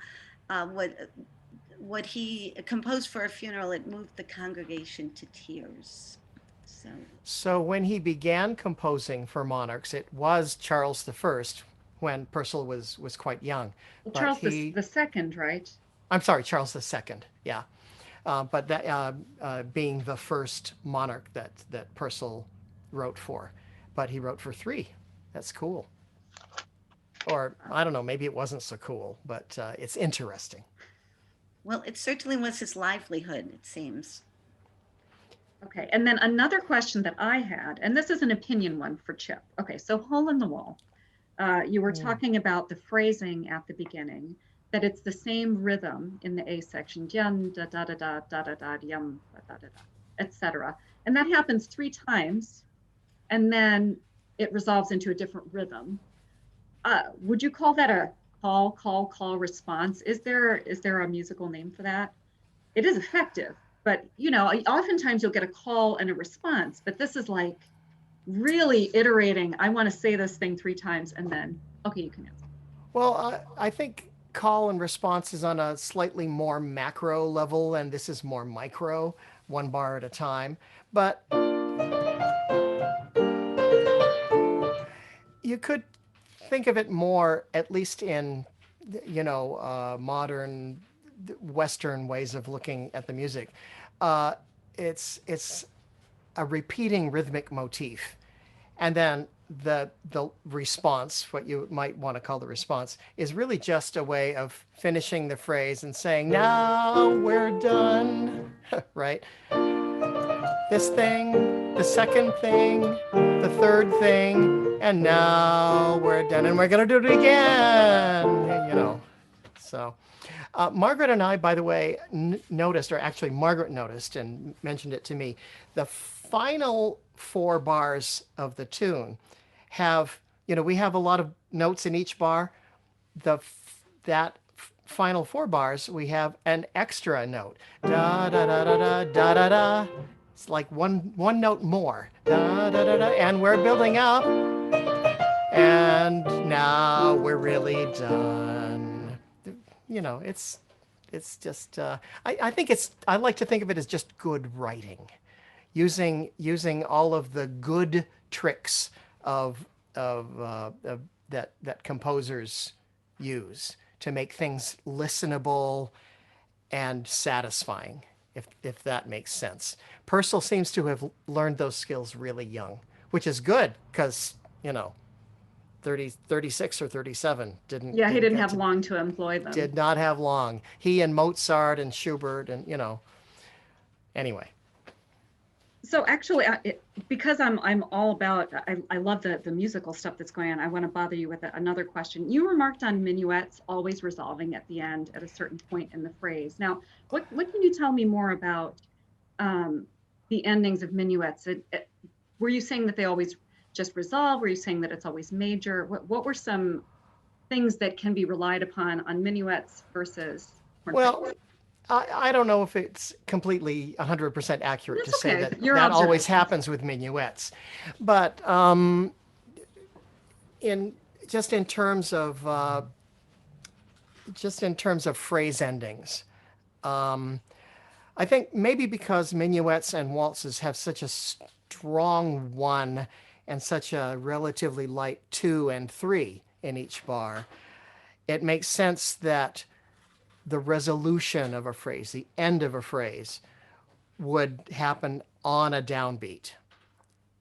what he composed for a funeral, it moved the congregation to tears. So when he began composing for monarchs, it was Charles I, when Purcell was quite young. Well, Charles the second, right? I'm sorry, Charles II. Yeah, but that being the first monarch that Purcell wrote for, but he wrote for 3. That's cool. Or I don't know, maybe it wasn't so cool, but it's interesting. Well, it certainly was his livelihood, it seems. Okay, and then another question that I had, and this is an opinion one for Chip. Okay, so Hole in the Wall. You were talking about the phrasing at the beginning, that it's the same rhythm in the A section, yum, da da da da da da da, yum, da da da, etc. And that happens 3 times, and then it resolves into a different rhythm. Would you call that a call response? Is there a musical name for that? It is effective, but oftentimes you'll get a call and a response, but this is like really iterating. I want to say this thing 3 times, and then, okay, you can answer. Well, I think call and response is on a slightly more macro level, and this is more micro, 1 bar at a time. But you could think of it more, at least in, modern Western ways of looking at the music. It's a repeating rhythmic motif, and then the response, what you might want to call the response, is really just a way of finishing the phrase and saying, now we're done, right? This thing, the second thing, the third thing, and now we're done, and we're gonna do it again, So Margaret and I, by the way, noticed, or actually Margaret noticed and mentioned it to me, the final 4 bars of the tune have, we have a lot of notes in each bar. That final 4 bars, we have an extra note. Da da da da da da da da. It's like one note more. Da da da da, and we're building up. And now we're really done. It's just I think I like to think of it as just good writing, using all of the good tricks that composers use to make things listenable and satisfying, if that makes sense. Purcell seems to have learned those skills really young, which is good because 36 or 37 Yeah, he didn't have to, long to employ them. did not have long. He and Mozart and Schubert and anyway. So actually, because I'm all about, I love the musical stuff that's going on. I want to bother you with another question. You remarked on minuets always resolving at the end at a certain point in the phrase. Now, what can you tell me more about the endings of minuets? Were you saying that they always just resolve? Were you saying that it's always major? What were some things that can be relied upon on minuets versus Well, I don't know if it's completely 100% accurate That's to say okay. that Your that always observations. happens with minuets, but in terms of phrase endings, I think maybe because minuets and waltzes have such a strong 1 and such a relatively light 2 and 3 in each bar, it makes sense that the resolution of a phrase, the end of a phrase, would happen on a downbeat.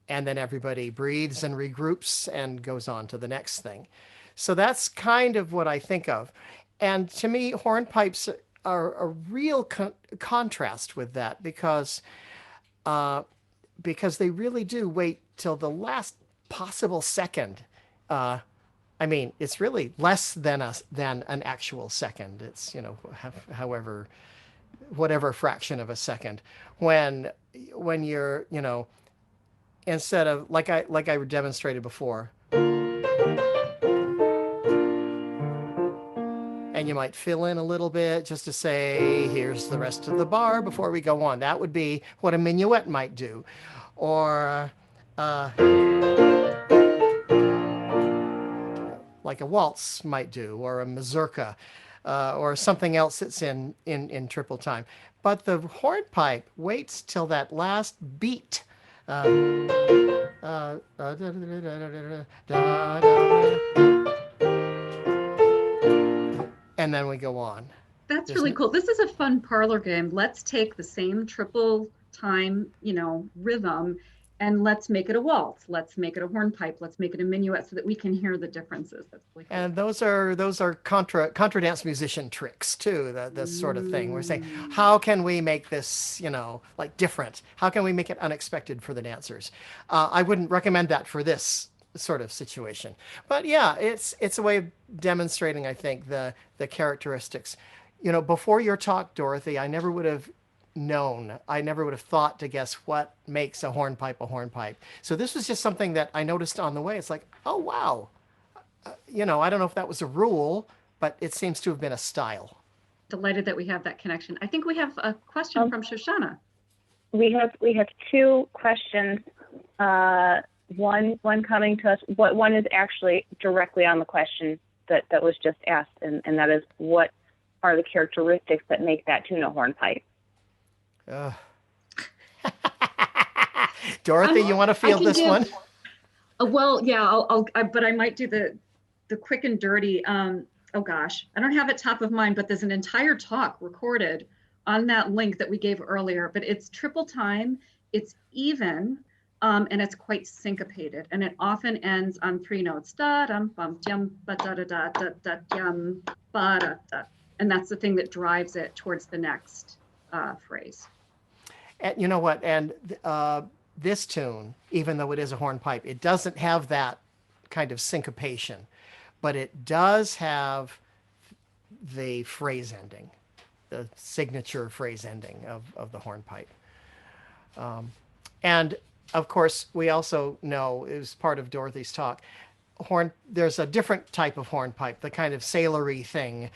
And then everybody breathes and regroups and goes on to the next thing. So that's kind of what I think of. And to me, hornpipes are a real contrast with that because they really do wait till the last possible second. I mean, it's really less than an actual second. It's whatever fraction of a second. When you're instead of like I demonstrated before, and you might fill in a little bit just to say here's the rest of the bar before we go on. That would be what a minuet might do, or like a waltz might do, or a mazurka, or something else that's in triple time. But the hornpipe waits till that last beat. And then we go on. That's really cool. This is a fun parlor game. Let's take the same triple time, rhythm, and let's make it a waltz. Let's make it a hornpipe. Let's make it a minuet so that we can hear the differences. That's really cool. And those are contra dance musician tricks too. That sort of thing. We're saying, how can we make this, like different? How can we make it unexpected for the dancers? I wouldn't recommend that for this sort of situation, but yeah, it's a way of demonstrating, I think, the characteristics. Before your talk, Dorothy, I never would have thought to guess what makes a hornpipe. So this was just something that I noticed on the way. It's like, oh, wow. I don't know if that was a rule, but it seems to have been a style. Delighted that we have that connection. I think we have a question from Shoshana. We have 2 questions. One coming to us. One is actually directly on the question that was just asked, and that is, what are the characteristics that make that tune a hornpipe? Dorothy, you want to field this one? Well, yeah, but I might do the quick and dirty. Oh gosh, I don't have it top of mind, but there's an entire talk recorded on that link that we gave earlier. But it's triple time, it's even, and it's quite syncopated, and it often ends on 3 notes. Da dum bum dum ba da da da da da dum ba da da, and that's the thing that drives it towards the next phrase. And you know what? And this tune, even though it is a hornpipe, it doesn't have that kind of syncopation, but it does have the phrase ending, the signature phrase ending of the hornpipe. And of course, we also know, it was part of Dorothy's talk, there's a different type of hornpipe, the kind of sailory thing.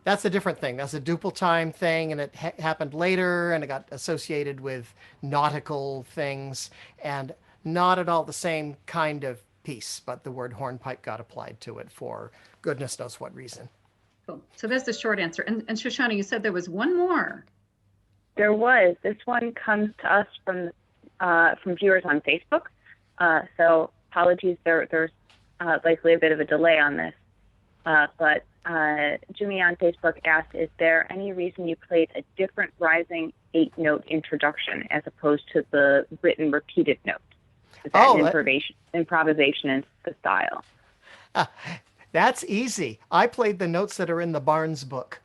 That's a different thing. That's a duple time thing, and it happened later, and it got associated with nautical things, and not at all the same kind of piece, but the word hornpipe got applied to it for goodness knows what reason. Cool. So that's the short answer. And Shoshana, you said there was one more. There was. This one comes to us from viewers on Facebook. So apologies, there's likely a bit of a delay on this. But Jimmy on Facebook asked, is there any reason you played a different rising 8-note introduction as opposed to the written repeated note? Is that improvisation in the style? That's easy. I played the notes that are in the Barnes book.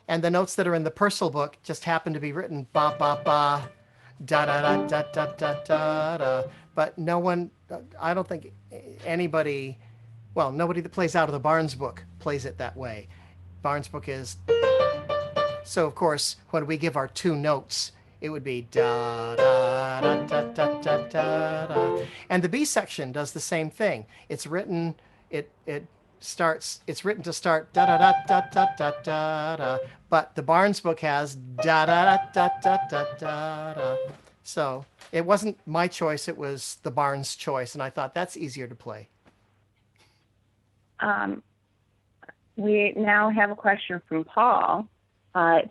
And the notes that are in the Purcell book just happen to be written ba ba ba, da da da da da da da da. But no one, I don't think anybody, well, nobody that plays out of the Barnes book plays it that way. Barnes book is, so of course, when we give our 2 notes, it would be da da da da da da da da. And the B section does the same thing. It's written, it's written to start da da da da da da da da, but the Barnes book has da da da da da da da. So it wasn't my choice, it was the Barnes choice, and I thought that's easier to play. We now have a question from Paul.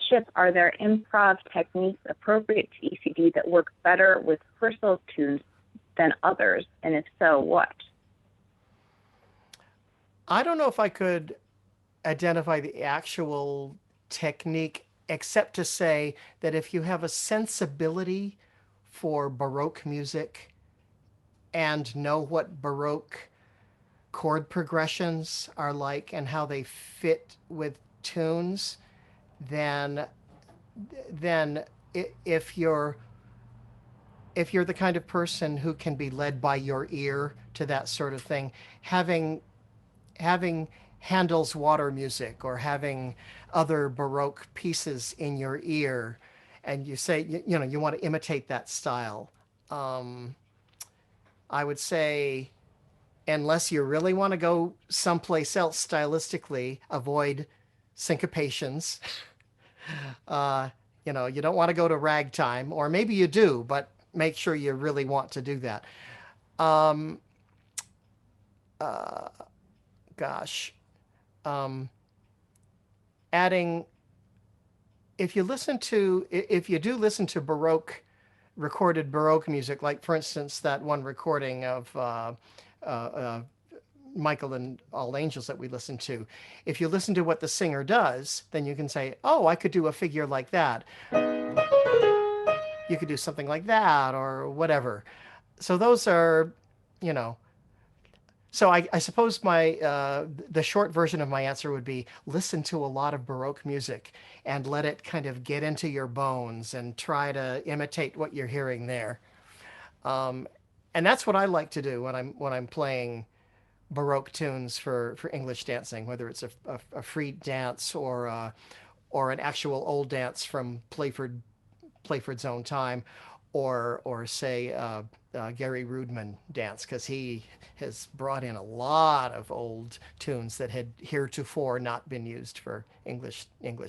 Chip, are there improv techniques appropriate to ECD that work better with Purcell tunes than others? And if so, what? I don't know if I could identify the actual technique, except to say that if you have a sensibility for Baroque music and know what Baroque chord progressions are like and how they fit with tunes, then if you're the kind of person who can be led by your ear to that sort of thing, having Handel's water music or having other Baroque pieces in your ear, and you say, you want to imitate that style, I would say, unless you really want to go someplace else stylistically, avoid syncopations. You don't want to go to ragtime, or maybe you do, but make sure you really want to do that. Adding, if you do listen to recorded Baroque music, like for instance, that one recording of Michael and All Angels that we listened to, if you listen to what the singer does, then you can say, oh, I could do a figure like that. You could do something like that or whatever. So those are, so I suppose the short version of my answer would be listen to a lot of Baroque music and let it kind of get into your bones and try to imitate what you're hearing there. And that's what I like to do when I'm playing Baroque tunes for English dancing, whether it's a free dance or an actual old dance from Playford's own time, or say Gary Rudman dance, because he has brought in a lot of old tunes that had heretofore not been used for English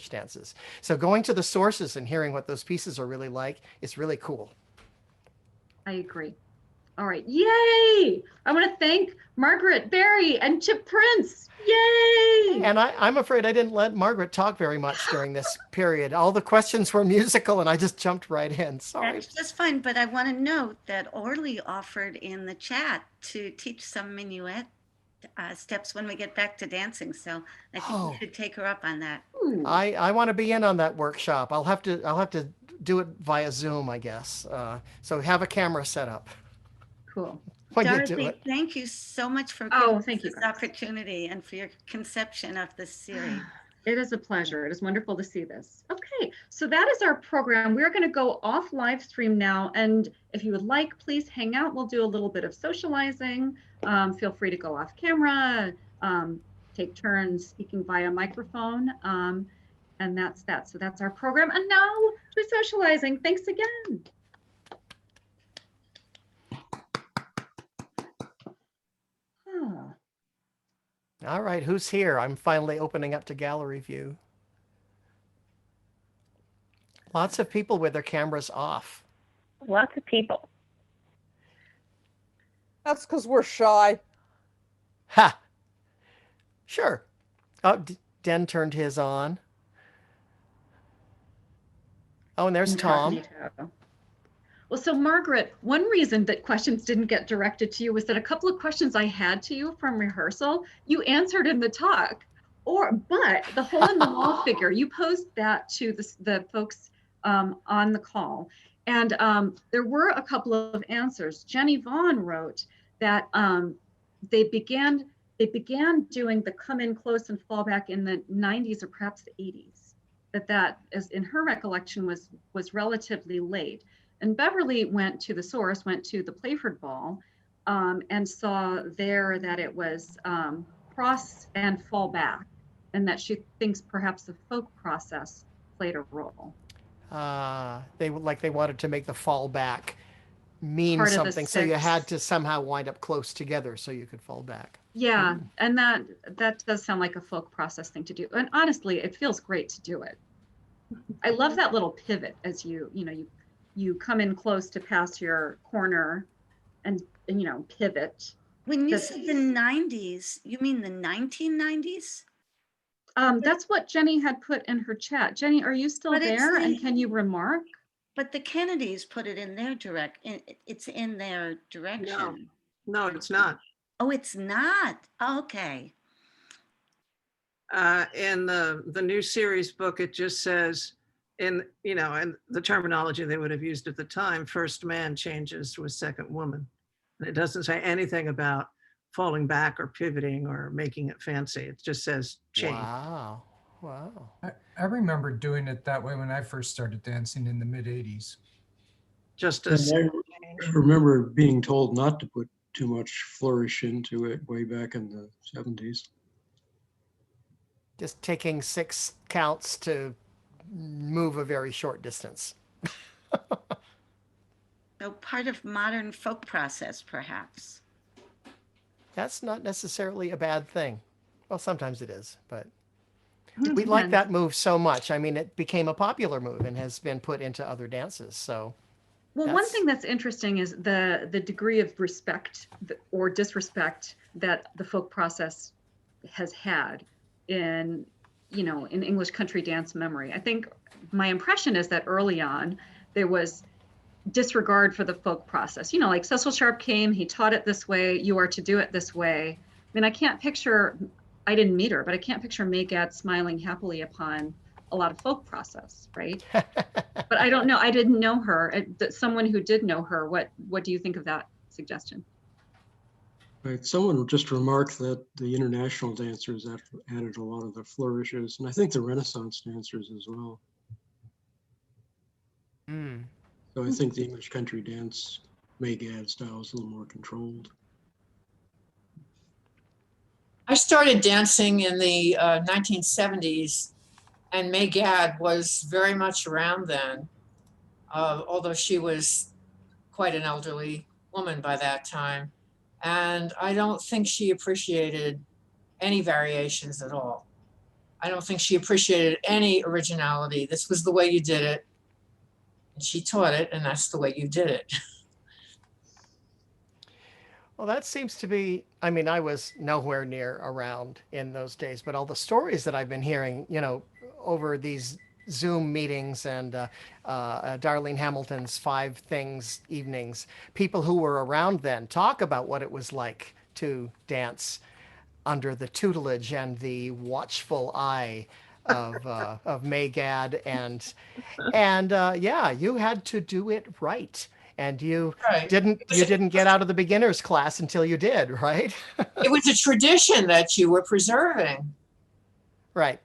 dances. So going to the sources and hearing what those pieces are really like is really cool. I agree. All right. Yay! I want to thank Margaret Bary and Chip Prince. Yay! And I'm afraid I didn't let Margaret talk very much during this period. All the questions were musical and I just jumped right in. Sorry. That's just fine, but I want to note that Orly offered in the chat to teach some minuet steps when we get back to dancing. So I think we should take her up on that. Ooh. I want to be in on that workshop. I'll have to do it via Zoom, I guess. So have a camera set up. Cool. Dorothy, thank you so much for thank you, this opportunity and for your conception of this series. It is a pleasure. It is wonderful to see this. Okay, so that is our program. We're going to go off live stream now. And if you would like, please hang out. We'll do a little bit of socializing. Feel free to go off camera, take turns speaking via microphone. And that's that. So that's our program. And now to socializing. Thanks again. All right, who's here? I'm finally opening up to gallery view. Lots of people with their cameras off. Lots of people. That's because we're shy. Ha! Sure. Oh, Den turned his on. Oh, and there's Tom. Incognito. Well, so Margaret, one reason that questions didn't get directed to you was that a couple of questions I had to you from rehearsal, you answered in the talk. But the hole in the wall figure, you posed that to the folks on the call. And there were a couple of answers. Jenny Vaughn wrote that they began doing the come in close and fall back in the 90s or perhaps the 80s. That is, in her recollection, was relatively late. And Beverly went to the source, went to the Playford Ball, and saw there that it was cross and fall back, and that she thinks perhaps the folk process played a role. They wanted to make the fall back mean Part of the something, so you six. had to somehow wind up close together so you could fall back. Yeah, and that does sound like a folk process thing to do. And honestly, it feels great to do it. I love that little pivot as you come in close to pass your corner and pivot. When you said the 90s, you mean the 1990s? That's what Jenny had put in her chat. Jenny, are you still But it's there? the- And can you remark? But the Kennedys put it in their it's in their direction. No, it's not. Oh, it's not. Okay. In the new series book, it just says, and the terminology they would have used at the time, first man changes to a second woman. And it doesn't say anything about falling back or pivoting or making it fancy. It just says change. Wow. I remember doing it that way when I first started dancing in the mid 80s. Just And as I remember being told not to put too much flourish into it way back in the 70s. Just taking 6 counts to move a very short distance. So part of modern folk process, perhaps. That's not necessarily a bad thing. Well, sometimes it is, but Hmm, we like depends. that move so much. I mean, it became a popular move and has been put into other dances. So Well, one That's- thing that's interesting is the degree of respect or disrespect that the folk process has had in English country dance memory. I think my impression is that early on there was disregard for the folk process. Like Cecil Sharp came, he taught it this way, you are to do it this way. I mean, I didn't meet her, but I can't picture May Gadd smiling happily upon a lot of folk process, right? But I don't know. I didn't know her. Someone who did know her, what do you think of that suggestion? Right. Someone just remarked that the international dancers added a lot of the flourishes, and I think the Renaissance dancers as well. So I think the English country dance May Gadd style is a little more controlled. I started dancing in the 1970s, and May Gadd was very much around then, although she was quite an elderly woman by that time. And I don't think she appreciated any variations at all. I don't think she appreciated any originality. This was the way you did it. And she taught it, and that's the way you did it. Well, that seems to be, I mean, I was nowhere near around in those days, but all the stories that I've been hearing, over these Zoom meetings and Darlene Hamilton's 5 Things evenings, people who were around then talk about what it was like to dance under the tutelage and the watchful eye of May Gadd, and yeah, you had to do it right. And you Right. didn't get out of the beginner's class until you did, right? It was a tradition that you were preserving. Right.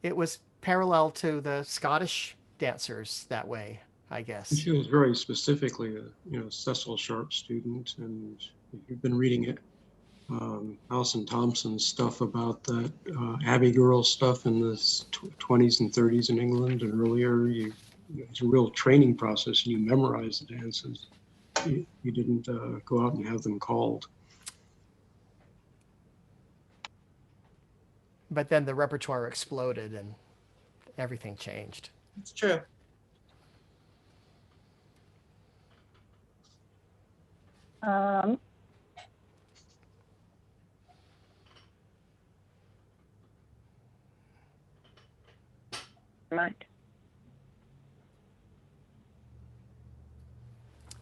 it was parallel to the Scottish dancers that way, I And guess. she was very specifically a, Cecil Sharp student, and if you've been reading it, Alison Thompson's stuff about that Abbey Girl stuff in the 20s and 30s in England and earlier. It's a real training process, and you memorize the dances. You didn't go out and have them called. But then the repertoire exploded and everything changed. It's true. Mind.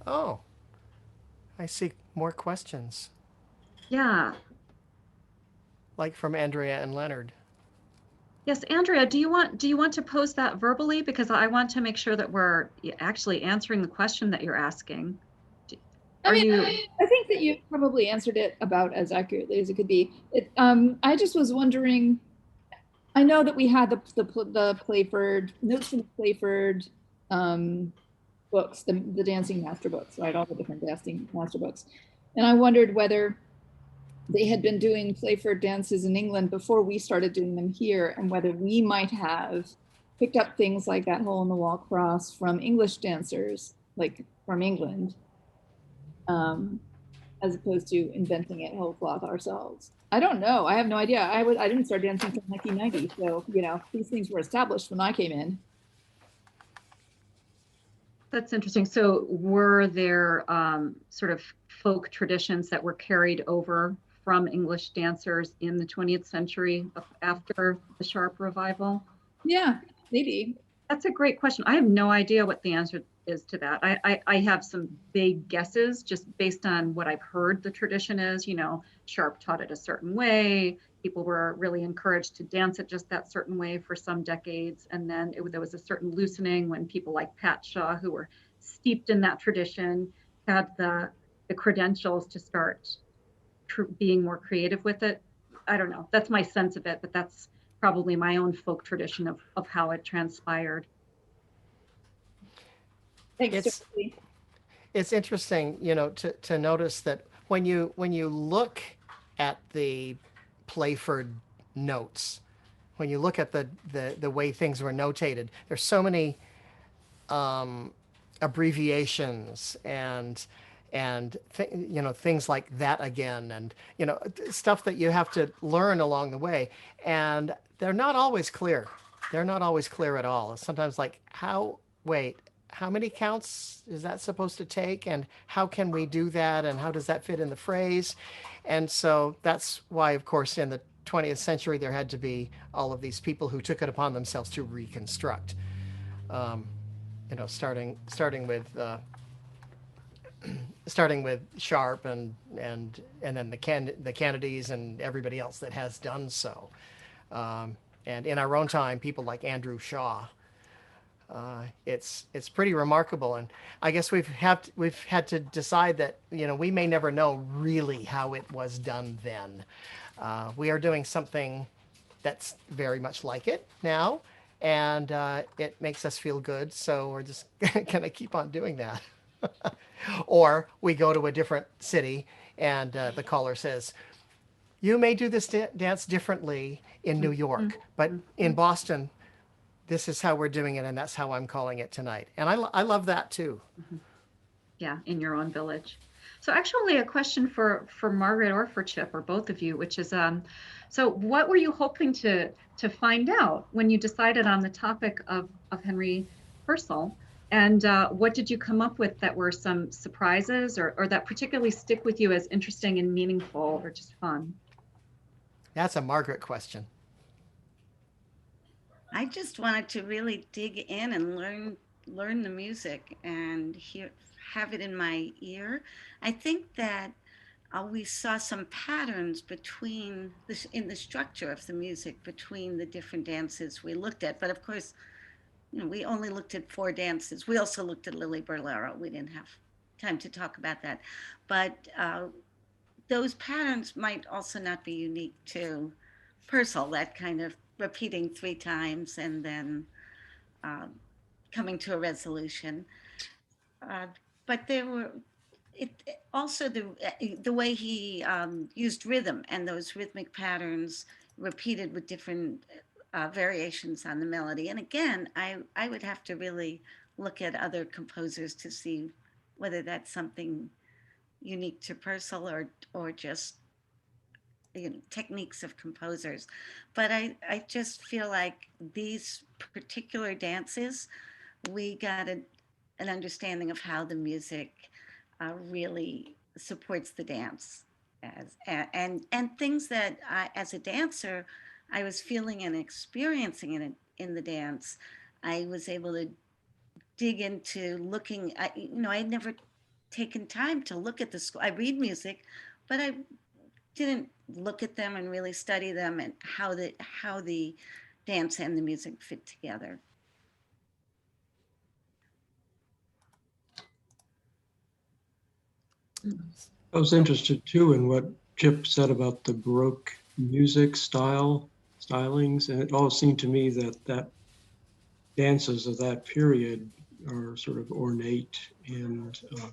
Oh, I see more questions, Yeah. like from Andrea and Leonard. Yes, Andrea, do you want to pose that verbally? Because I want to make sure that we're actually answering the question that you're asking. I think that you probably answered it about as accurately as it could be. I just was wondering, I know that we had the Playford, notes from the Playford books, the dancing master books, right? All the different dancing master books. And I wondered whether they had been doing Playford dances in England before we started doing them here, and whether we might have picked up things like that hole in the wall cross from English dancers, like from England, as opposed to inventing it whole cloth ourselves. I don't know. I have no idea. I didn't start dancing until 1990, so these things were established when I came in. That's interesting. So were there sort of folk traditions that were carried over from English dancers in the 20th century after the Sharp revival? Yeah, maybe. That's a great question. I have no idea what the answer is to that. I have some vague guesses just based on what I've heard the tradition is. Sharp taught it a certain way. People were really encouraged to dance it just that certain way for some decades. And then there was a certain loosening when people like Pat Shaw, who were steeped in that tradition, had the credentials to start being more creative with it. I don't know. That's my sense of it, but that's probably my own folk tradition of how it transpired. Thanks, it's interesting, to notice that when you look at the Playford notes, when you look at the way things were notated, there's so many abbreviations and things like that again, and stuff that you have to learn along the way, and they're not always clear. They're not always clear at all. Sometimes like, how many counts is that supposed to take, and how can we do that, and how does that fit in the phrase? And so that's why, of course, in the 20th century there had to be all of these people who took it upon themselves to reconstruct, starting with Sharp and then the Kennedys and everybody else that has done so. And in our own time, people like Andrew Shaw. It's pretty remarkable, and I guess we've had to decide that we may never know really how it was done then. We are doing something that's very much like it now, and it makes us feel good, so we're just gonna keep on doing that. Or we go to a different city and the caller says, you may do this dance differently in New York, but in Boston, this is how we're doing it, and that's how I'm calling it tonight. And I love that too. Yeah, in your own village. So actually a question for Margaret or for Chip or both of you, which is, so what were you hoping to find out when you decided on the topic of Henry Purcell? And what did you come up with that were some surprises or that particularly stick with you as interesting and meaningful or just fun? That's a Margaret question. I just wanted to really dig in and learn the music and have it in my ear. I think that we saw some patterns in the structure of the music between the different dances we looked at. But of course, we only looked at 4 dances. We also looked at Lily Berlero. We didn't have time to talk about that. But those patterns might also not be unique to Purcell, that kind of repeating 3 times and then coming to a resolution. But there were, also the way he used rhythm and those rhythmic patterns repeated with different variations on the melody. And again, I would have to really look at other composers to see whether that's something unique to Purcell or just techniques of composers. But I just feel like these particular dances, we got an understanding of how the music really supports the dance and things that I, as a dancer, I was feeling and experiencing in the dance. I was able to dig into looking at, I had never taken time to look at the score. I read music, but I didn't look at them and really study them and how the dance and the music fit together. I was interested too in what Chip said about the Baroque music stylings, and it all seemed to me that dances of that period are sort of ornate and a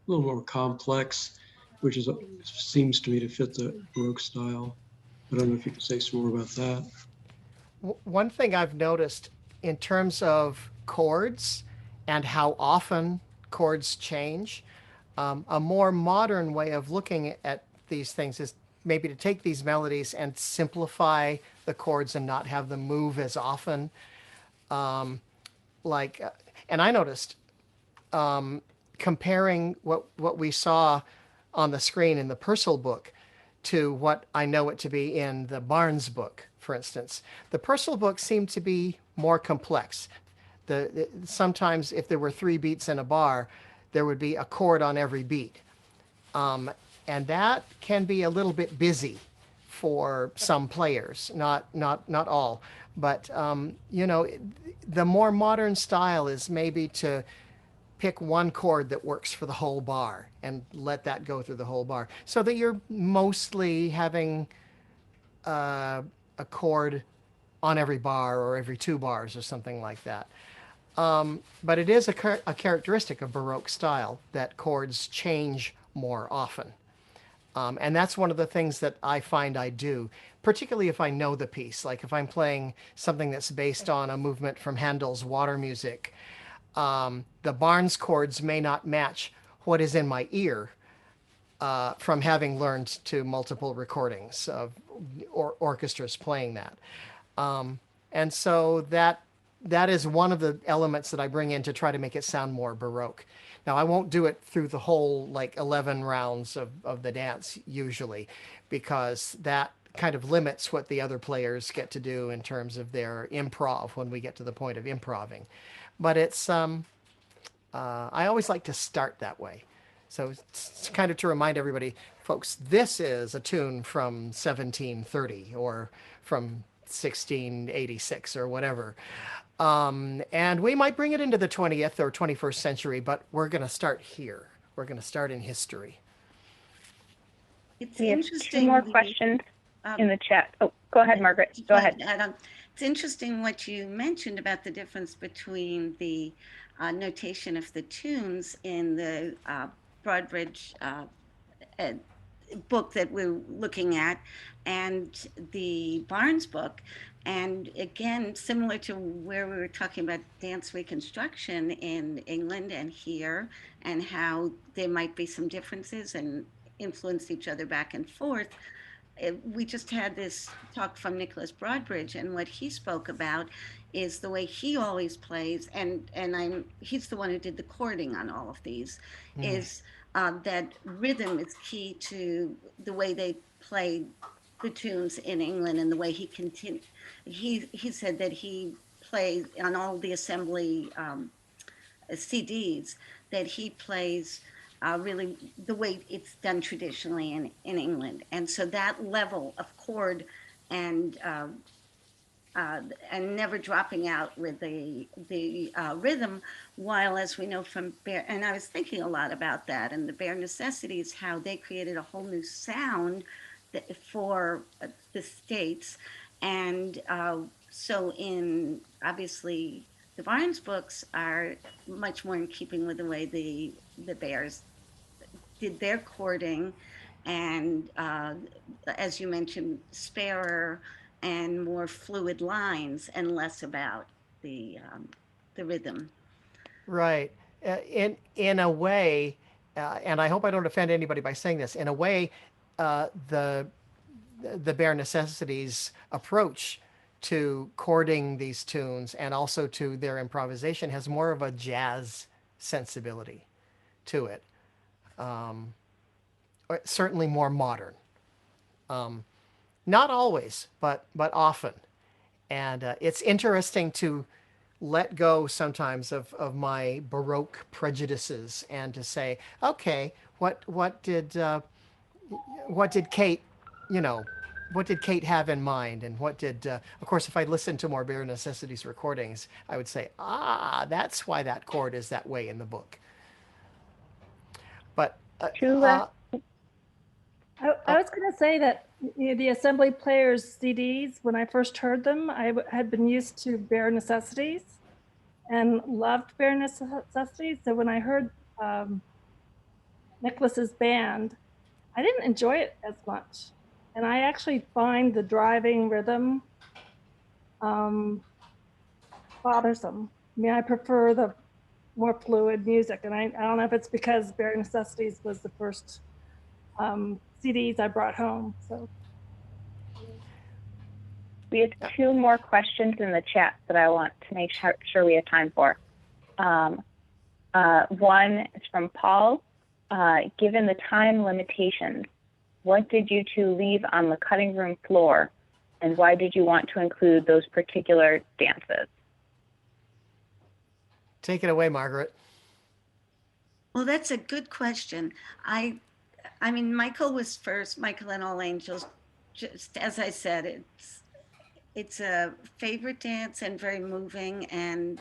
little more complex, which seems to me to fit the Baroque style. I don't know if you could say some more about that. One thing I've noticed in terms of chords and how often chords change, a more modern way of looking at these things is maybe to take these melodies and simplify the chords and not have them move as often. And I noticed comparing what we saw on the screen in the Purcell book to what I know it to be in the Barnes book, for instance. The Purcell book seemed to be more complex. Sometimes if there were 3 beats in a bar, there would be a chord on every beat. And that can be a little bit busy for some players, not all. But, the more modern style is maybe to pick one chord that works for the whole bar and let that go through the whole bar, so that you're mostly having a chord on every bar or every 2 bars or something like that. But it is a characteristic of Baroque style that chords change more often. And that's one of the things that I find I do, particularly if I know the piece. Like if I'm playing something that's based on a movement from Handel's Water Music, the Barnes chords may not match what is in my ear from having learned to multiple recordings of orchestras playing that. And so that is one of the elements that I bring in to try to make it sound more Baroque. Now, I won't do it through the whole 11 rounds of the dance usually, because that kind of limits what the other players get to do in terms of their improv when we get to the point of improving. But it's, I always like to start that way. So it's kind of to remind everybody, folks, this is a tune from 1730 or from 1686 or whatever. And we might bring it into the 20th or 21st century, but we're going to start here. We're going to start in history. It's We have interesting. 2 more questions in the chat. Oh, go ahead, Margaret. Go ahead. It's interesting what you mentioned about the difference between the notation of the tunes in the Broadbridge book that we're looking at and the Barnes book. And again, similar to where we were talking about dance reconstruction in England and here, and how there might be some differences and influence each other back and forth. We just had this talk from Nicholas Broadbridge, and what he spoke about is the way he always plays, and he's the one who did the chording on all of these, is that rhythm is key to the way they play the tunes in England and the way he continued. He said that he plays on all the assembly CDs, that he plays really the way it's done traditionally in England. And so that level of chord and never dropping out with the rhythm, while, as we know from Bare, and I was thinking a lot about that, and the Bare Necessities, how they created a whole new sound for the States, and so in obviously the Barnes books are much more in keeping with the way the Bears did their courting, and as you mentioned, sparer and more fluid lines, and less about the rhythm. Right. In a way, and I hope I don't offend anybody by saying this. In a way, the bare necessities approach to chording these tunes and also to their improvisation has more of a jazz sensibility to it. Or certainly more modern. Not always, but often. And it's interesting to let go sometimes of my Baroque prejudices and to say, okay, what did Kate, you know, what did Kate have in mind, and what did, of course, if I listened to more Bare Necessities recordings, I would say, that's why that chord is that way in the book. But Chula, I was going to say that the assembly players CDs, when I first heard them, I had been used to Bare Necessities and loved Bare Necessities. So when I heard Nicholas's band, I didn't enjoy it as much. And I actually find the driving rhythm bothersome. I mean, I prefer the more fluid music. And I don't know if it's because Bare Necessities was the first CDs I brought home. So we have two more questions in the chat that I want to make sure we have time for. One is from Paul. Given the time limitations, what did you two leave on the cutting room floor, and why did you want to include those particular dances? Take it away, Margaret. Well, that's a good question. I mean, Michael was first, Michael and All Angels. Just as I said, it's a favorite dance and very moving, and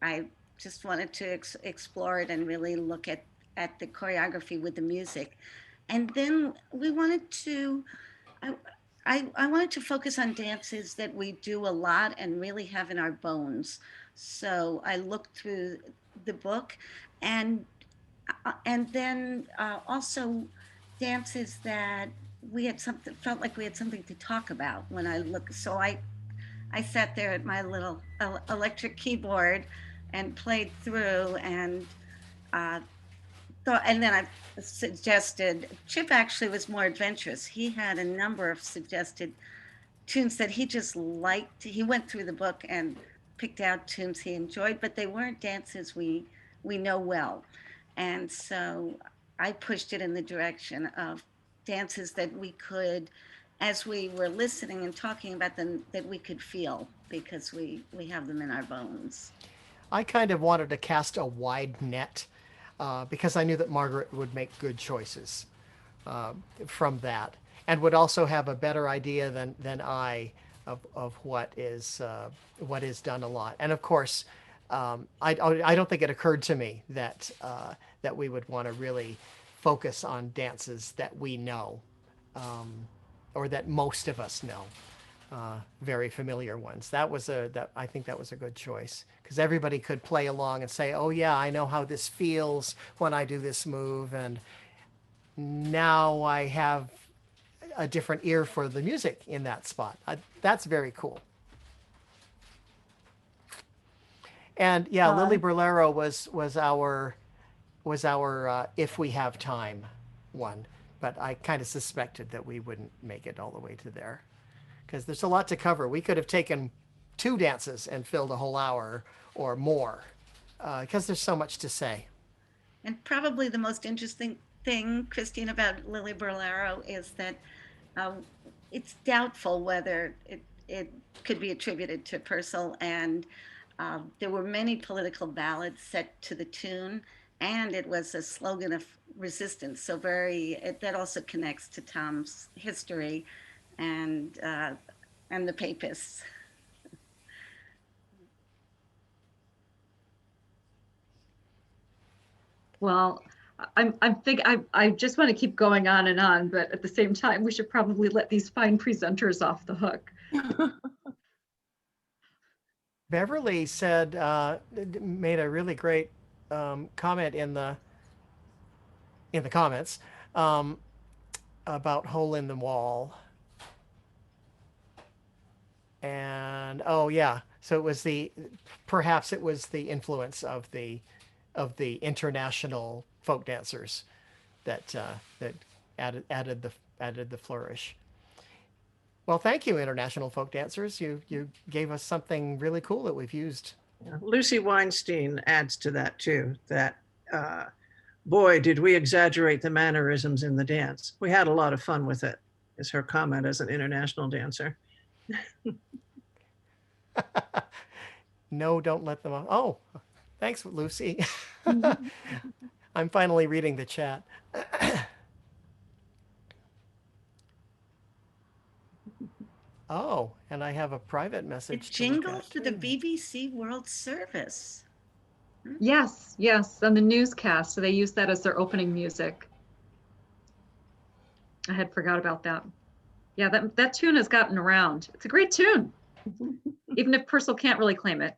I just wanted to explore it and really look at the choreography with the music. And then we wanted to, I wanted to focus on dances that we do a lot and really have in our bones. So I looked through the book, and then also dances that we had something, felt like we had something to talk about when I look. So I sat there at my little electric keyboard and played through, and and then I suggested, Chip actually was more adventurous. He had a number of suggested tunes that he just liked. He went through the book and picked out tunes he enjoyed, but they weren't dances we know well. And so I pushed it in the direction of dances that we could, as we were listening and talking about them, that we could feel, because we have them in our bones. I kind of wanted to cast a wide net because I knew that Margaret would make good choices from that, and would also have a better idea than I of what is done a lot. And of course, I don't think it occurred to me that that we would want to really focus on dances that we know, or that most of us know. Very familiar ones. I think that was a good choice, because everybody could play along and say, oh yeah, I know how this feels when I do this move, and now I have a different ear for the music in that spot. That's very cool. And yeah, Lily Burlero was our if we have time one, but I kind of suspected that we wouldn't make it all the way to there, because there's a lot to cover. We could have taken 2 dances and filled a whole hour or more, because there's so much to say. And probably the most interesting thing, Christine, about Lily Burlero is that it's doubtful whether it could be attributed to Purcell, and there were many political ballads set to the tune, and it was a slogan of resistance. So that also connects to Tom's history and the Papists. Well, I just want to keep going on and on, but at the same time, we should probably let these fine presenters off the hook. Beverly said, made a really great comment in the comments about hole in the wall. And oh yeah, so perhaps it was the influence of the international folk dancers that added the flourish. Well, thank you, international folk dancers. You gave us something really cool that we've used. Yeah. Lucy Weinstein adds to that too, that boy, did we exaggerate the mannerisms in the dance. We had a lot of fun with it, is her comment as an international dancer. No, don't let them off. Oh, thanks, Lucy. I'm finally reading the chat. Oh, and I have a private message. A jingle for the BBC World Service. Yes, yes, on the newscast. So they use that as their opening music. I had forgot about that. Yeah, that tune has gotten around. It's a great tune, even if Purcell can't really claim it.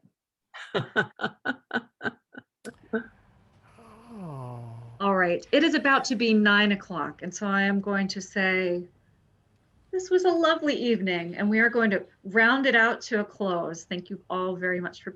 Oh. All right, it is about to be 9 o'clock, and so I am going to say this was a lovely evening, and we are going to round it out to a close. Thank you all very much for being